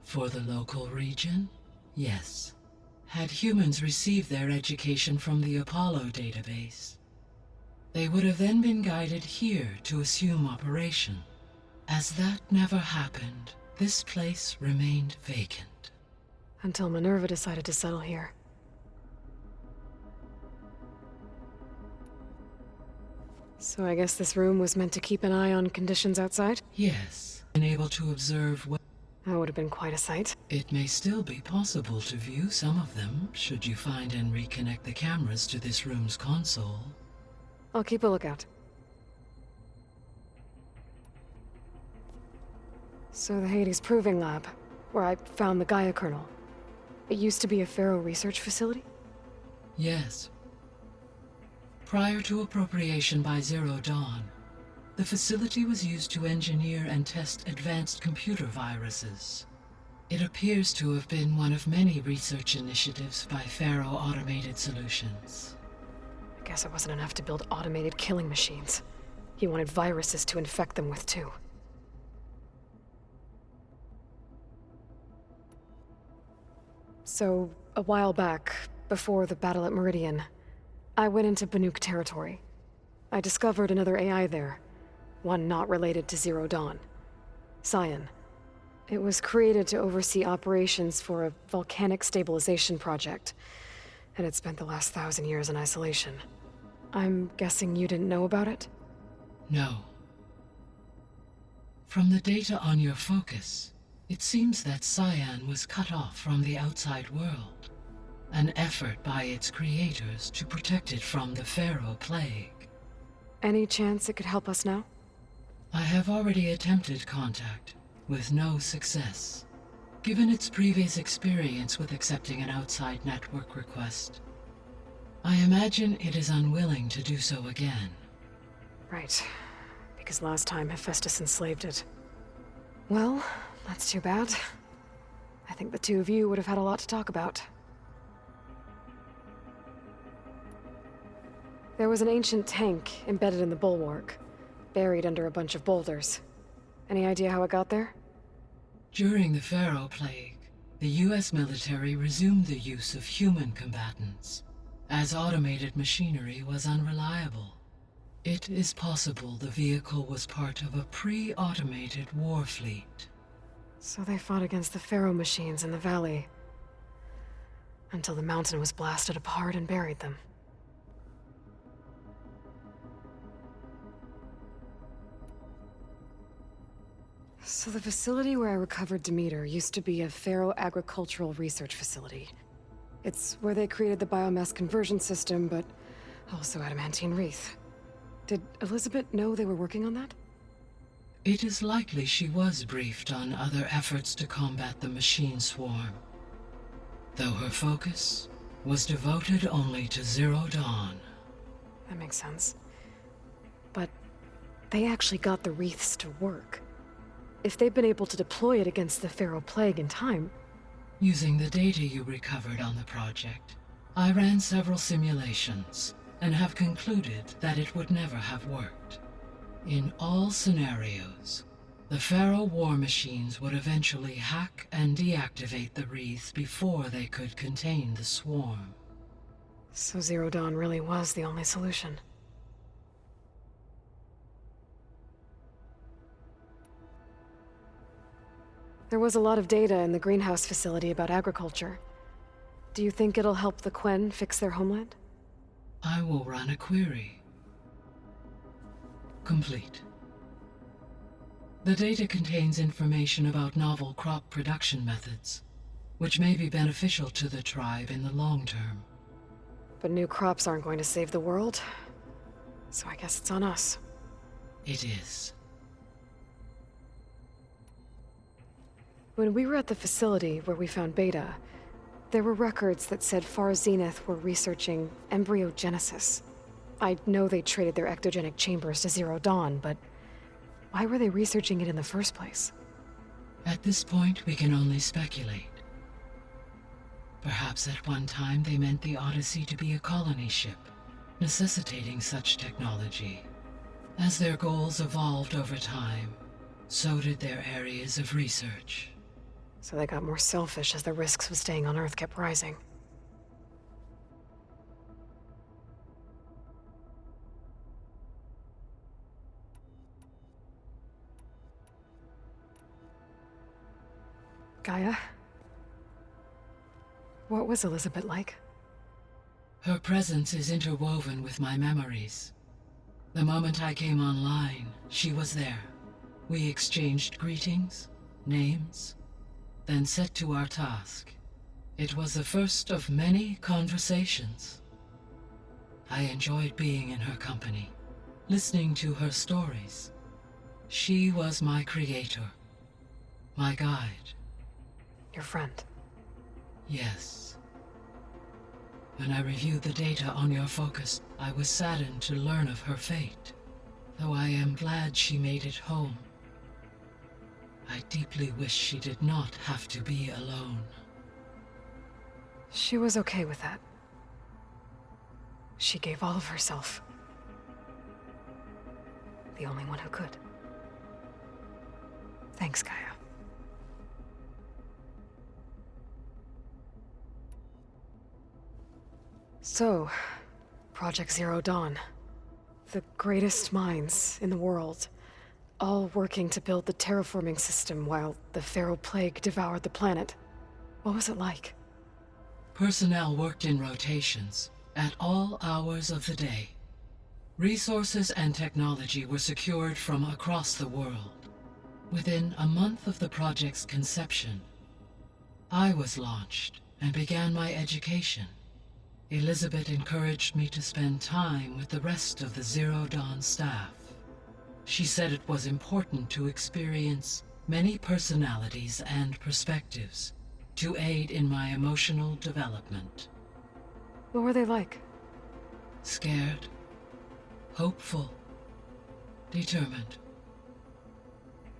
For the local region, yes. Had humans received their education from the Apollo database, they would have then been guided here to assume operation. As that never happened, this place remained vacant. Until Minerva decided to settle here. So I guess this room was meant to keep an eye on conditions outside? Yes, and able to observe what... That would have been quite a sight. It may still be possible to view some of them, should you find and reconnect the cameras to this room's console. I'll keep a lookout. So the Hades Proving Lab, where I found the Gaia kernel. It used to be a Pharaoh research facility? Yes. Prior to appropriation by Zero Dawn, the facility was used to engineer and test advanced computer viruses. It appears to have been one of many research initiatives by Pharaoh Automated Solutions. I guess it wasn't enough to build automated killing machines. He wanted viruses to infect them with too. So, a while back, before the battle at Meridian, I went into Banuk territory. I discovered another AI there, one not related to Zero Dawn. Cyan. It was created to oversee operations for a volcanic stabilization project, and it spent the last 1,000 years in isolation. I'm guessing you didn't know about it? No. From the data on your focus, it seems that Cyan was cut off from the outside world. An effort by its creators to protect it from the Pharaoh Plague. Any chance it could help us now? I have already attempted contact, with no success. Given its previous experience with accepting an outside network request, I imagine it is unwilling to do so again. Right. Because last time Hephaestus enslaved it. Well, that's too bad. I think the two of you would have had a lot to talk about. There was an ancient tank embedded in the bulwark, buried under a bunch of boulders. Any idea how it got there? During the Pharaoh Plague, the US military resumed the use of human combatants, as automated machinery was unreliable. It is possible the vehicle was part of a pre-automated war fleet. So they fought against the Pharaoh machines in the valley, until the mountain was blasted apart and buried them. So the facility where I recovered Demeter used to be a Pharaoh agricultural research facility. It's where they created the biomass conversion system, but also adamantine wreath. Did Elizabeth know they were working on that? It is likely she was briefed on other efforts to combat the machine swarm, though her focus was devoted only to Zero Dawn. That makes sense. But they actually got the wreaths to work. If they've been able to deploy it against the Pharaoh Plague in time... Using the data you recovered on the project, I ran several simulations, and have concluded that it would never have worked. In all scenarios, the Pharaoh war machines would eventually hack and deactivate the wreaths before they could contain the swarm. So Zero Dawn really was the only solution. There was a lot of data in the greenhouse facility about agriculture. Do you think it'll help the Quen fix their homeland? I will run a query. Complete. The data contains information about novel crop production methods, which may be beneficial to the tribe in the long term. But new crops aren't going to save the world, so I guess it's on us. It is. When we were at the facility where we found Beta, there were records that said Far Zenith were researching embryogenesis. I know they traded their ectogenic chambers to Zero Dawn, but why were they researching it in the first place? At this point, we can only speculate. Perhaps at one time they meant the Odyssey to be a colony ship, necessitating such technology. As their goals evolved over time, so did their areas of research. So they got more selfish as the risks of staying on Earth kept rising. Gaia? What was Elizabeth like? Her presence is interwoven with my memories. The moment I came online, she was there. We exchanged greetings, names, then set to our task. It was the first of many conversations. I enjoyed being in her company, listening to her stories. She was my creator, my guide. Your friend? Yes. When I reviewed the data on your focus, I was saddened to learn of her fate, though I am glad she made it home. I deeply wish she did not have to be alone. She was okay with that. She gave all of herself. The only one who could. Thanks, Gaia. So, Project Zero Dawn. The greatest minds in the world, all working to build the terraforming system while the feral plague devoured the planet. What was it like? Personnel worked in rotations, at all hours of the day. Resources and technology were secured from across the world. Within a month of the project's conception, I was launched and began my education. Elizabeth encouraged me to spend time with the rest of the Zero Dawn staff. She said it was important to experience many personalities and perspectives to aid in my emotional development. What were they like? Scared, hopeful, determined.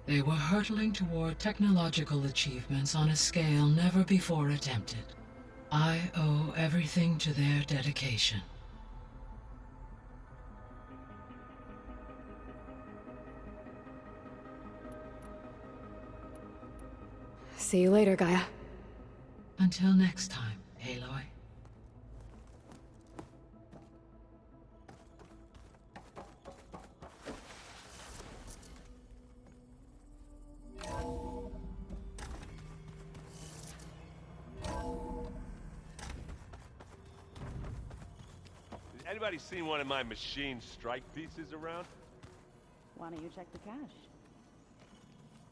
They were hurtling toward technological achievements on a scale never before attempted. I owe everything to their dedication. See you later, Gaia. Until next time, Aloy. Anybody seen one of my machine strike pieces around? Why don't you check the cache?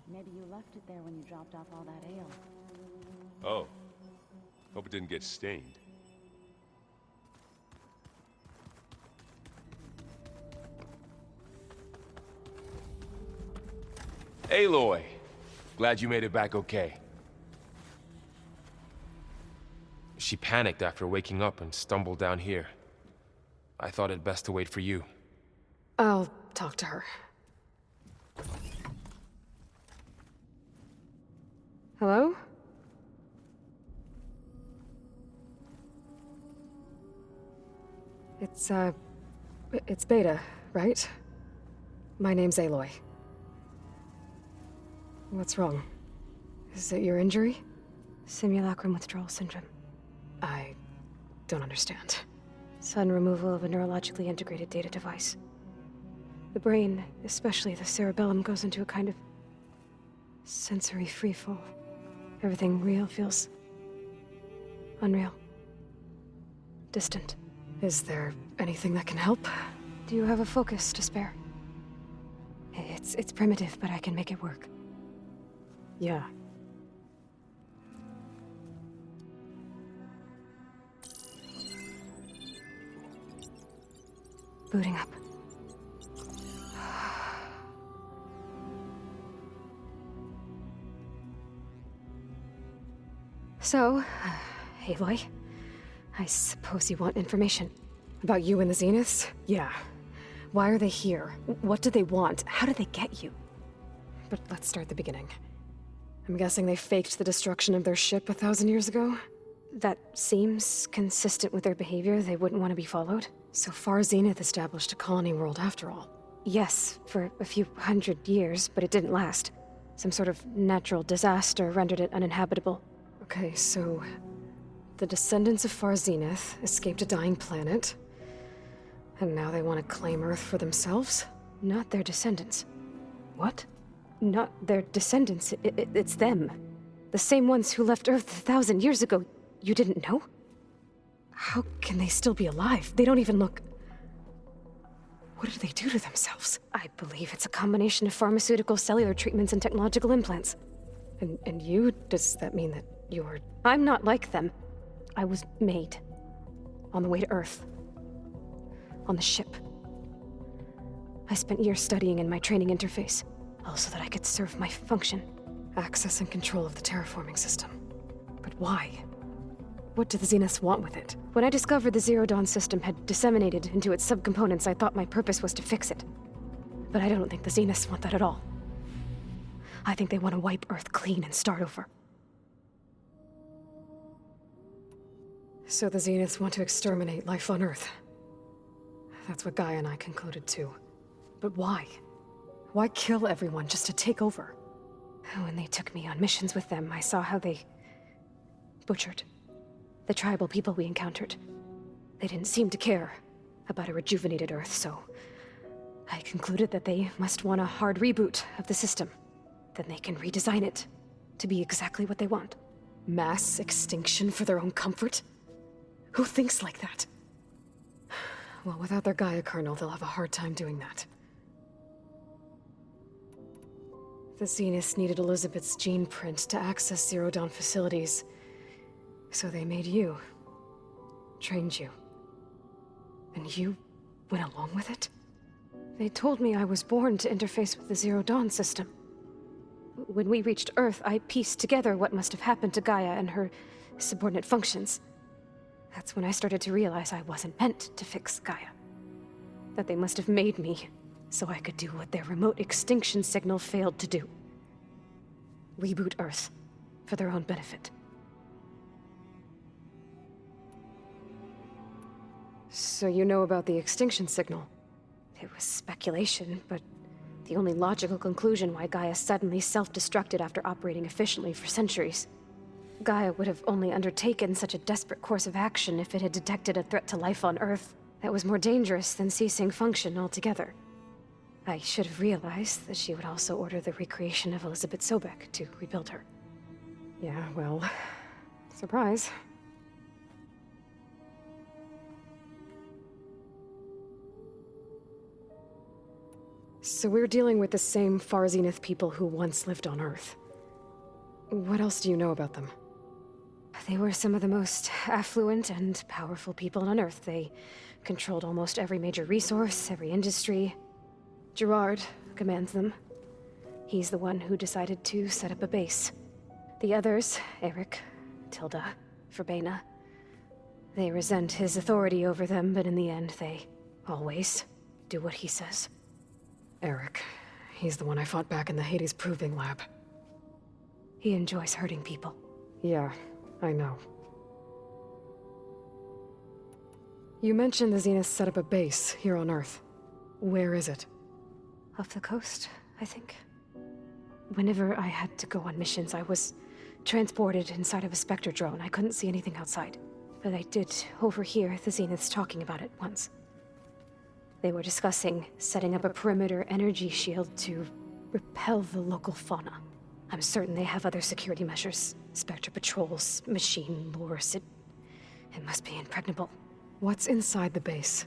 Maybe you left it there when you dropped off all that ale. Oh. Hope it didn't get stained. Aloy! Glad you made it back okay. She panicked after waking up and stumbled down here. I thought it best to wait for you. I'll talk to her. Hello? It's Beta, right? My name's Aloy. What's wrong? Is it your injury? Simulacrum withdrawal syndrome. I don't understand. Sudden removal of a neurologically integrated data device. The brain, especially the cerebellum, goes into a kind of sensory freefall. Everything real feels unreal. Distant. Is there anything that can help? Do you have a focus to spare? It's primitive, but I can make it work. Yeah. Booting up. So, Aloy, I suppose you want information about you and the Zeniths? Yeah. Why are they here? What do they want? How did they get you? But let's start the beginning. I'm guessing they faked the destruction of their ship 1,000 years ago? That seems consistent with their behavior. They wouldn't want to be followed. So far, Zenith established a colony world after all. Yes, for a few hundred years, but it didn't last. Some sort of natural disaster rendered it uninhabitable. Okay, so... the descendants of Far Zenith escaped a dying planet, and now they want to claim Earth for themselves? Not their descendants. What? Not their descendants. It's them. The same ones who left Earth 1,000 years ago. You didn't know? How can they still be alive? They don't even look... What did they do to themselves? I believe it's a combination of pharmaceutical, cellular treatments, and technological implants. And you? Does that mean that you're... I'm not like them. I was made. On the way to Earth. On the ship. I spent years studying in my training interface, all so that I could serve my function. Access and control of the terraforming system. But why? What do the Zeniths want with it? When I discovered the Zero Dawn system had disseminated into its subcomponents, I thought my purpose was to fix it. But I don't think the Zeniths want that at all. I think they want to wipe Earth clean and start over. So the Zeniths want to exterminate life on Earth. That's what Gaia and I concluded too. But why? Why kill everyone just to take over? When they took me on missions with them, I saw how they... butchered the tribal people we encountered. They didn't seem to care about a rejuvenated Earth, so... I concluded that they must want a hard reboot of the system. Then they can redesign it to be exactly what they want. Mass extinction for their own comfort? Who thinks like that? Well, without their Gaia kernel, they'll have a hard time doing that. The Zeniths needed Elizabeth's gene print to access Zero Dawn facilities. So they made you. Trained you. And you went along with it? They told me I was born to interface with the Zero Dawn system. When we reached Earth, I pieced together what must have happened to Gaia and her subordinate functions. That's when I started to realize I wasn't meant to fix Gaia. That they must have made me so I could do what their remote extinction signal failed to do. Reboot Earth for their own benefit. So you know about the extinction signal? It was speculation, but the only logical conclusion why Gaia suddenly self-destructed after operating efficiently for centuries. Gaia would have only undertaken such a desperate course of action if it had detected a threat to life on Earth that was more dangerous than ceasing function altogether. I should have realized that she would also order the recreation of Elizabeth Sobek to rebuild her. Yeah, well, surprise. So we're dealing with the same Far Zenith people who once lived on Earth. What else do you know about them? They were some of the most affluent and powerful people on Earth. They controlled almost every major resource, every industry. Gerard commands them. He's the one who decided to set up a base. The others, Eric, Tilda, Verbena, they resent his authority over them, but in the end, they always do what he says. Eric. He's the one I fought back in the Hades Proving Lab. He enjoys hurting people. Yeah, I know. You mentioned the Zeniths set up a base here on Earth. Where is it? Off the coast, I think. Whenever I had to go on missions, I was transported inside of a Spectre drone. I couldn't see anything outside. But I did overhear the Zeniths talking about it once. They were discussing setting up a perimeter energy shield to repel the local fauna. I'm certain they have other security measures. Spectre patrols, machine lures. It must be impregnable. What's inside the base?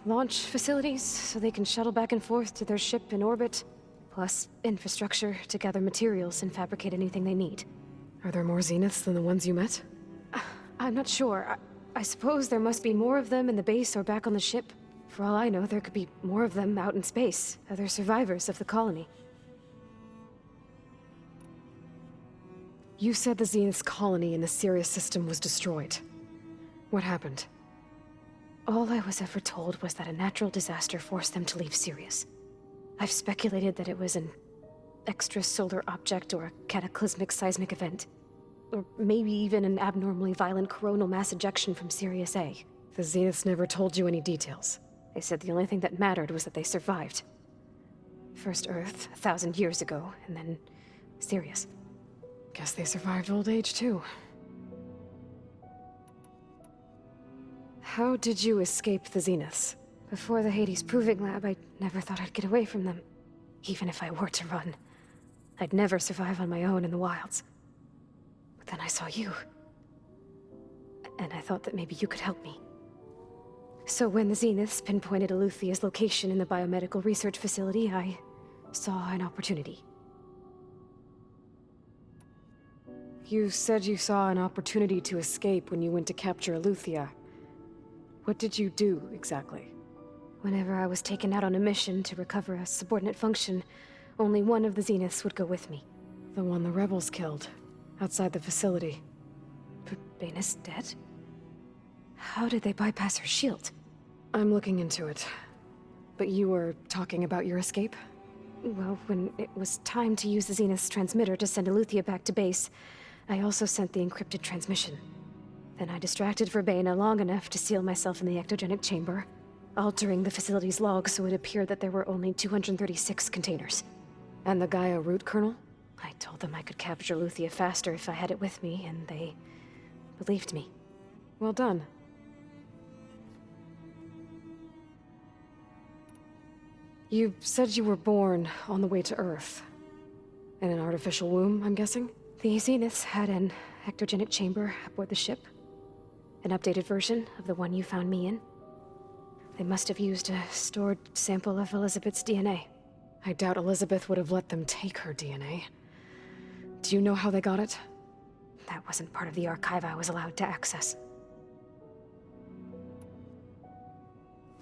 Launch facilities, so they can shuttle back and forth to their ship in orbit. Plus infrastructure to gather materials and fabricate anything they need. Are there more Zeniths than the ones you met? I'm not sure. I suppose there must be more of them in the base or back on the ship. For all I know, there could be more of them out in space, other survivors of the colony. You said the Zenith's colony in the Sirius system was destroyed. What happened? All I was ever told was that a natural disaster forced them to leave Sirius. I've speculated that it was an extrasolar object or a cataclysmic seismic event. Or maybe even an abnormally violent coronal mass ejection from Sirius A. The Zeniths never told you any details. They said the only thing that mattered was that they survived. First Earth, 1,000 years ago, and then Sirius. Guess they survived old age, too. How did you escape the Zeniths? Before the Hades Proving Lab, I never thought I'd get away from them. Even if I were to run. I'd never survive on my own in the wilds. But then I saw you. And I thought that maybe you could help me. So when the Zeniths pinpointed Eluthia's location in the biomedical research facility, I saw an opportunity. You said you saw an opportunity to escape when you went to capture Eluthia. What did you do, exactly? Whenever I was taken out on a mission to recover a subordinate function, only one of the Zeniths would go with me. The one the rebels killed, outside the facility. But Bane's dead? How did they bypass her shield? I'm looking into it. But you were talking about your escape? Well, when it was time to use the Zenith's transmitter to send Eluthia back to base, I also sent the encrypted transmission. Then I distracted Verbena long enough to seal myself in the ectogenic chamber, altering the facility's log so it appeared that there were only 236 containers. And the Gaia root kernel? I told them I could capture Eluthia faster if I had it with me, and they believed me. Well done. You said you were born on the way to Earth. In an artificial womb, I'm guessing? The Zeniths had an ectogenic chamber aboard the ship. An updated version of the one you found me in. They must have used a stored sample of Elizabeth's DNA. I doubt Elizabeth would have let them take her DNA. Do you know how they got it? That wasn't part of the archive I was allowed to access.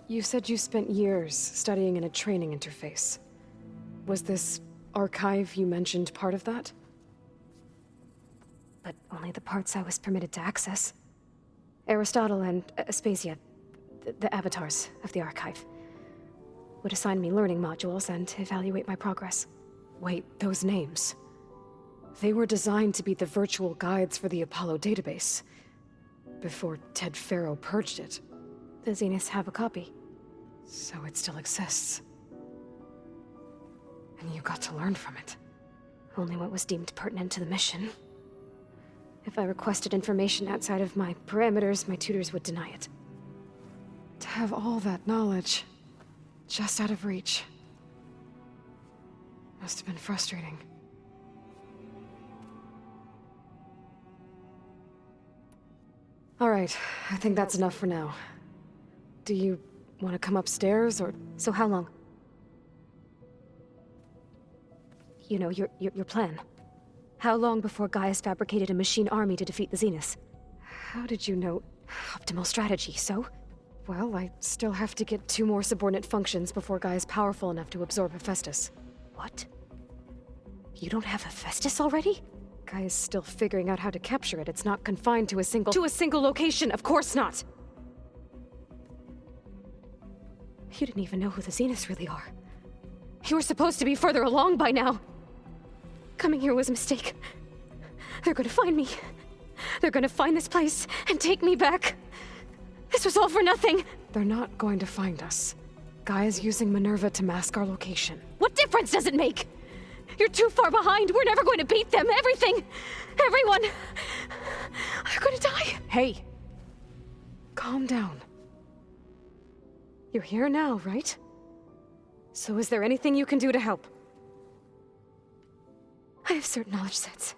You said you spent years studying in a training interface. Was this archive you mentioned part of that? But only the parts I was permitted to access. Aristotle and Aspasia, the avatars of the archive, would assign me learning modules and evaluate my progress. Wait, those names. They were designed to be the virtual guides for the Apollo database. Before Ted Faro purged it. The Zeniths have a copy. So it still exists. And you got to learn from it. Only what was deemed pertinent to the mission. If I requested information outside of my parameters, my tutors would deny it. To have all that knowledge, just out of reach, must have been frustrating. All right, I think that's enough for now. Do you want to come upstairs, or... So how long? You know, your plan. How long before Gaia's fabricated a machine army to defeat the Zeniths? How did you know? Optimal strategy, so? Well, I still have to get 2 more subordinate functions before Gaia's powerful enough to absorb Hephaestus. What? You don't have Hephaestus already? Gaia's still figuring out how to capture it. It's not confined to a single location, of course not! You didn't even know who the Zeniths really are. You were supposed to be further along by now. Coming here was a mistake. They're gonna find me. They're gonna find this place and take me back. This was all for nothing. They're not going to find us. Gaia's using Minerva to mask our location. What difference does it make? You're too far behind. We're never going to beat them. Everything, everyone, are gonna die. Hey, calm down. You're here now, right? So is there anything you can do to help? I have certain knowledge sets.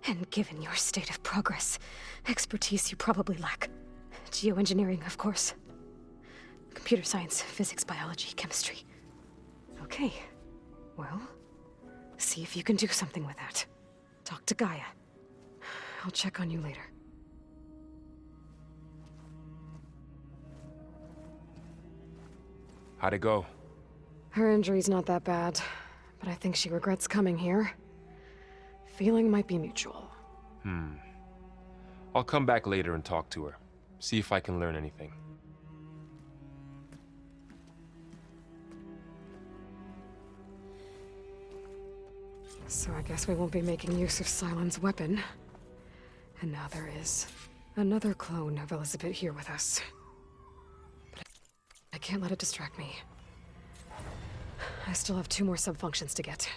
And given your state of progress, expertise you probably lack. Geoengineering, of course. Computer science, physics, biology, chemistry. Okay. Well, see if you can do something with that. Talk to Gaia. I'll check on you later. How'd it go? Her injury's not that bad, but I think she regrets coming here. Feeling might be mutual. I'll come back later and talk to her. See if I can learn anything. So I guess we won't be making use of Cylon's weapon. And now there is another clone of Elizabeth here with us. But I can't let it distract me. I still have 2 more subfunctions to get.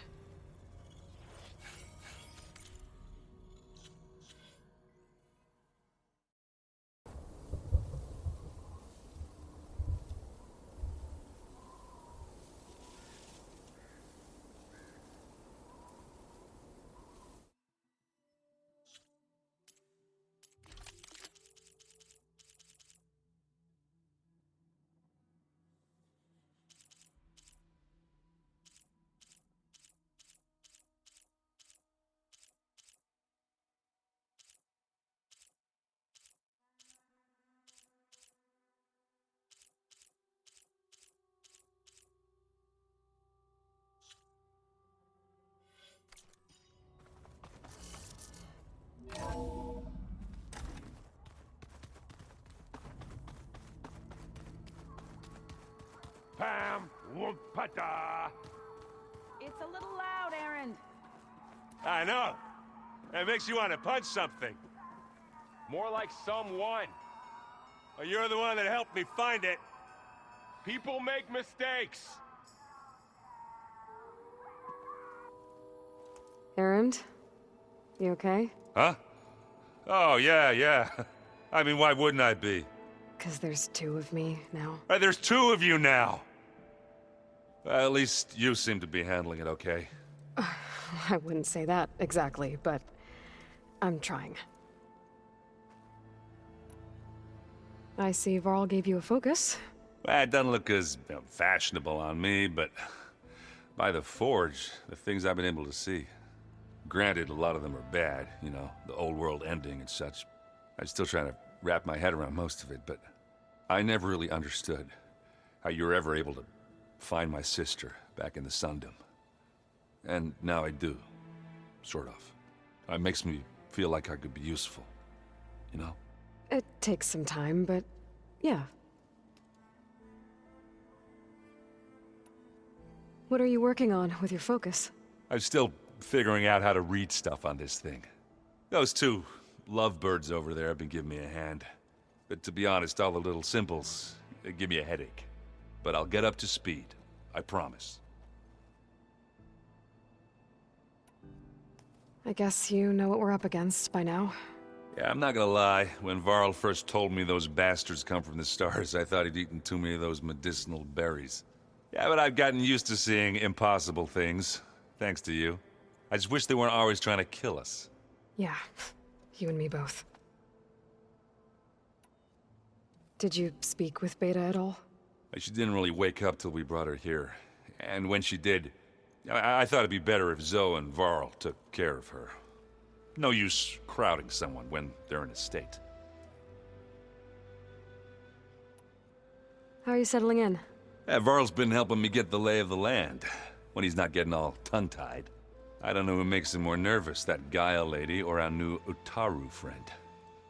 Pam Wumpata. It's a little loud, Aaron. I know. It makes you want to punch something. More like someone. Well, you're the one that helped me find it. People make mistakes. Aaron? You okay? Huh? Oh, yeah. I mean, why wouldn't I be? 'Cause there's 2 of me now. There's 2 of you now! Well, at least you seem to be handling it okay. I wouldn't say that exactly, but I'm trying. I see Varl gave you a focus. Well, it doesn't look as fashionable on me, but by the Forge, the things I've been able to see. Granted, a lot of them are bad, you know, the old world ending and such. I'm still trying to wrap my head around most of it, but I never really understood how you were ever able to find my sister back in the Sundom. And now I do, sort of. It makes me feel like I could be useful, you know? It takes some time, but yeah. What are you working on with your focus? I'm still figuring out how to read stuff on this thing. Those 2 lovebirds over there have been giving me a hand. But to be honest, all the little symbols, they give me a headache. But I'll get up to speed, I promise. I guess you know what we're up against by now. Yeah, I'm not gonna lie. When Varl first told me those bastards come from the stars, I thought he'd eaten too many of those medicinal berries. Yeah, but I've gotten used to seeing impossible things, thanks to you. I just wish they weren't always trying to kill us. Yeah, you and me both. Did you speak with Beta at all? She didn't really wake up till we brought her here. And when she did, I thought it'd be better if Zoe and Varl took care of her. No use crowding someone when they're in a state. How are you settling in? Yeah, Varl's been helping me get the lay of the land, when he's not getting all tongue-tied. I don't know who makes him more nervous, that Gaia lady or our new Utaru friend.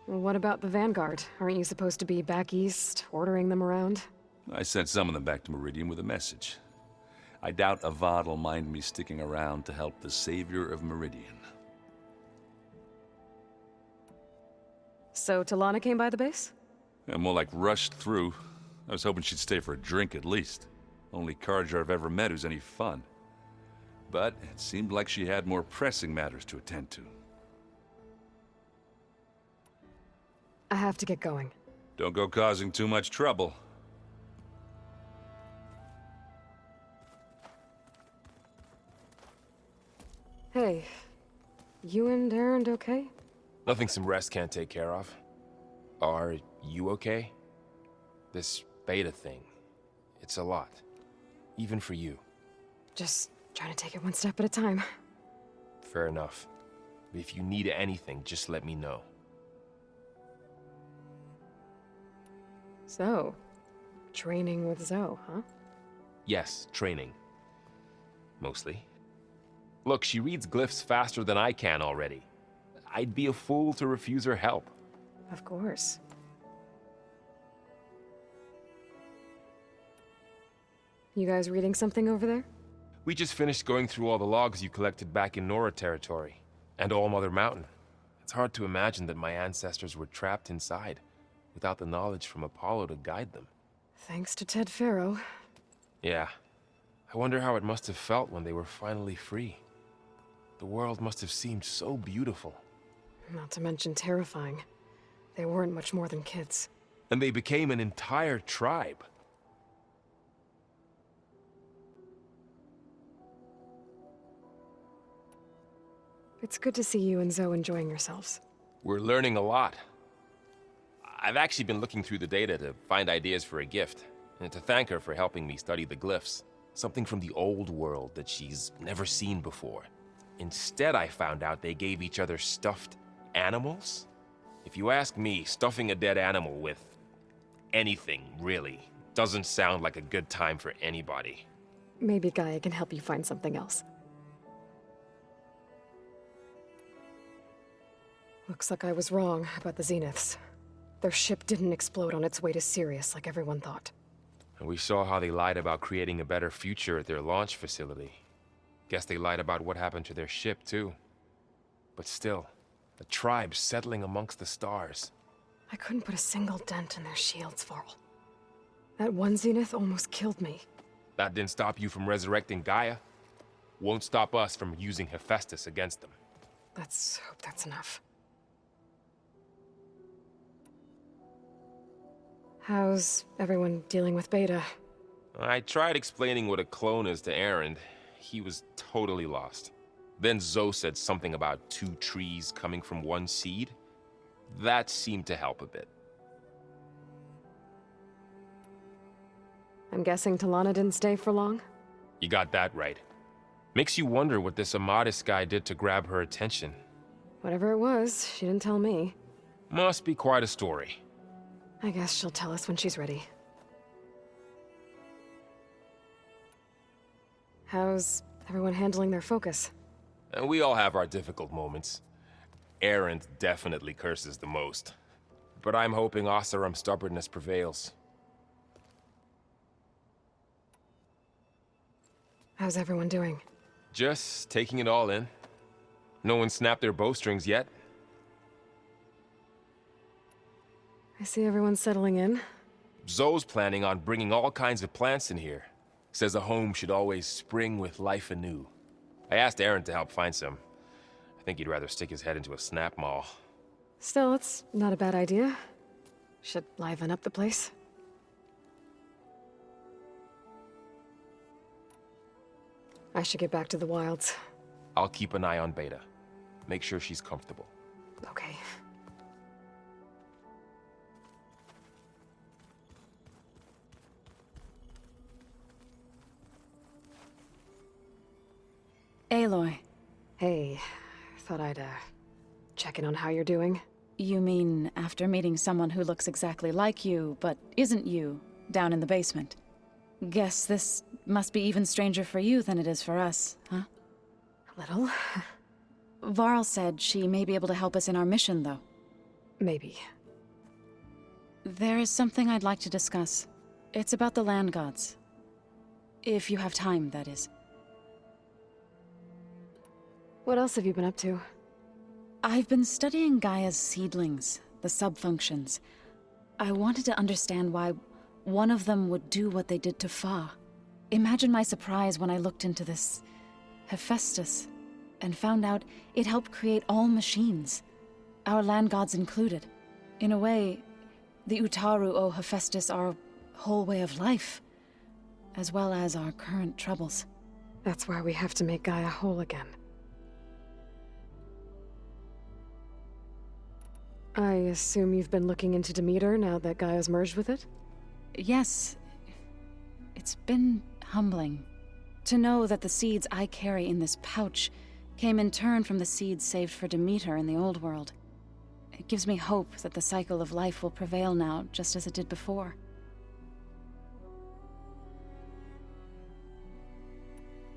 Well, what about the Vanguard? Aren't you supposed to be back east, ordering them around? I sent some of them back to Meridian with a message. I doubt Avad will mind me sticking around to help the savior of Meridian. So Talana came by the base? Yeah, more like rushed through. I was hoping she'd stay for a drink at least. Only Carja I've ever met who's any fun. But it seemed like she had more pressing matters to attend to. I have to get going. Don't go causing too much trouble. Hey, you and Aaron okay? Nothing some rest can't take care of. Are you okay? This beta thing, it's a lot. Even for you. Just trying to take it one step at a time. Fair enough. But if you need anything, just let me know. So, training with Zoe, huh? Yes, training. Mostly. Look, she reads glyphs faster than I can already. I'd be a fool to refuse her help. Of course. You guys reading something over there? We just finished going through all the logs you collected back in Nora territory, and All Mother Mountain. It's hard to imagine that my ancestors were trapped inside, without the knowledge from Apollo to guide them. Thanks to Ted Faro. Yeah, I wonder how it must have felt when they were finally free. The world must have seemed so beautiful. Not to mention terrifying. They weren't much more than kids. And they became an entire tribe. It's good to see you and Zoe enjoying yourselves. We're learning a lot. I've actually been looking through the data to find ideas for a gift, and to thank her for helping me study the glyphs. Something from the old world that she's never seen before. Instead, I found out they gave each other stuffed animals. If you ask me, stuffing a dead animal with anything, really, doesn't sound like a good time for anybody. Maybe Gaia can help you find something else. Looks like I was wrong about the Zeniths. Their ship didn't explode on its way to Sirius like everyone thought. And we saw how they lied about creating a better future at their launch facility. Guess they lied about what happened to their ship, too. But still, a tribe settling amongst the stars. I couldn't put a single dent in their shields, Varl. That one Zenith almost killed me. That didn't stop you from resurrecting Gaia. Won't stop us from using Hephaestus against them. Let's hope that's enough. How's everyone dealing with Beta? I tried explaining what a clone is to Erend. He was totally lost. Then Zoe said something about 2 trees coming from 1 seed. That seemed to help a bit. I'm guessing Talana didn't stay for long? You got that right. Makes you wonder what this Amadis guy did to grab her attention. Whatever it was, she didn't tell me. Must be quite a story. I guess she'll tell us when she's ready. How's everyone handling their focus? And we all have our difficult moments. Erend definitely curses the most. But I'm hoping Oseram's stubbornness prevails. How's everyone doing? Just taking it all in. No one snapped their bowstrings yet. I see everyone settling in. Zoe's planning on bringing all kinds of plants in here. Says a home should always spring with life anew. I asked Erend to help find some. I think he'd rather stick his head into a snap mall. Still, it's not a bad idea. Should liven up the place. I should get back to the wilds. I'll keep an eye on Beta. Make sure she's comfortable. Okay. Aloy. Hey, thought I'd, check in on how you're doing. You mean after meeting someone who looks exactly like you, but isn't you, down in the basement? Guess this must be even stranger for you than it is for us, huh? A little. Varl said she may be able to help us in our mission, though. Maybe. There is something I'd like to discuss. It's about the land gods. If you have time, that is. What else have you been up to? I've been studying Gaia's seedlings, the subfunctions. I wanted to understand why one of them would do what they did to Fa. Imagine my surprise when I looked into this Hephaestus and found out it helped create all machines, our land gods included. In a way, the Utaru owe Hephaestus our whole way of life, as well as our current troubles. That's why we have to make Gaia whole again. I assume you've been looking into Demeter now that Gaia's merged with it? Yes. It's been humbling to know that the seeds I carry in this pouch came in turn from the seeds saved for Demeter in the old world. It gives me hope that the cycle of life will prevail now, just as it did before.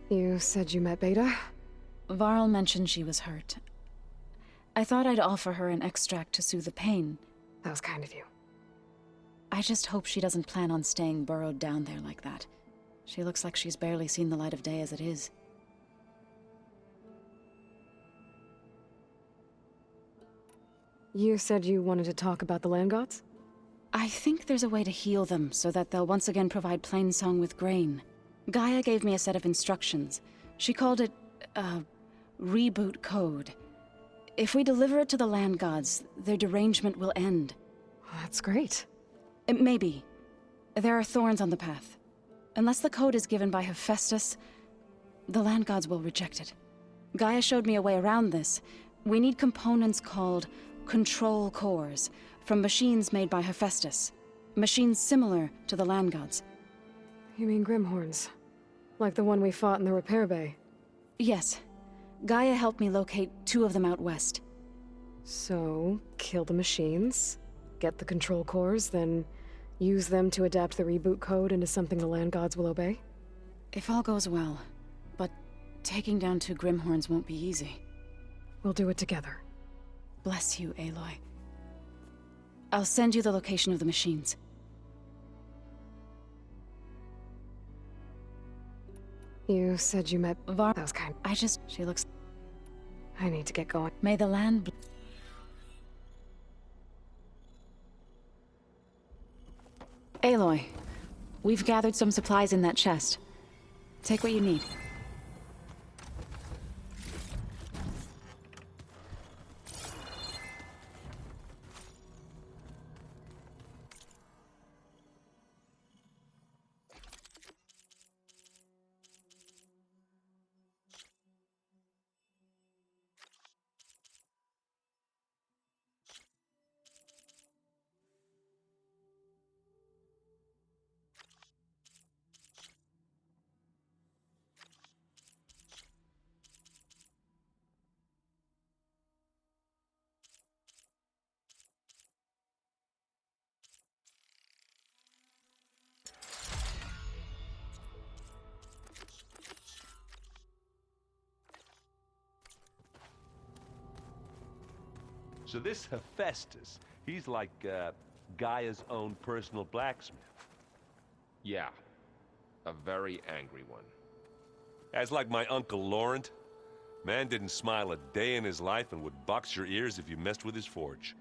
You said you met Beta? Varl mentioned she was hurt. I thought I'd offer her an extract to soothe the pain. That was kind of you. I just hope she doesn't plan on staying burrowed down there like that. She looks like she's barely seen the light of day as it is. You said you wanted to talk about the land gods? I think there's a way to heal them so that they'll once again provide Plainsong with grain. Gaia gave me a set of instructions. She called it, reboot code. If we deliver it to the land gods, their derangement will end. That's great. Maybe. There are thorns on the path. Unless the code is given by Hephaestus, the land gods will reject it. Gaia showed me a way around this. We need components called control cores from machines made by Hephaestus. Machines similar to the land gods. You mean Grimhorns? Like the one we fought in the repair bay? Yes. Gaia helped me locate 2 of them out west. So, kill the machines, get the control cores, then use them to adapt the reboot code into something the land gods will obey? If all goes well. But taking down 2 Grimhorns won't be easy. We'll do it together. Bless you, Aloy. I'll send you the location of the machines. You said you met That was kind. She looks... I need to get going. May the land... Aloy, we've gathered some supplies in that chest. Take what you need. So this Hephaestus, he's like, Gaia's own personal blacksmith. Yeah. A very angry one. As like my Uncle Laurent. Man didn't smile a day in his life and would box your ears if you messed with his forge.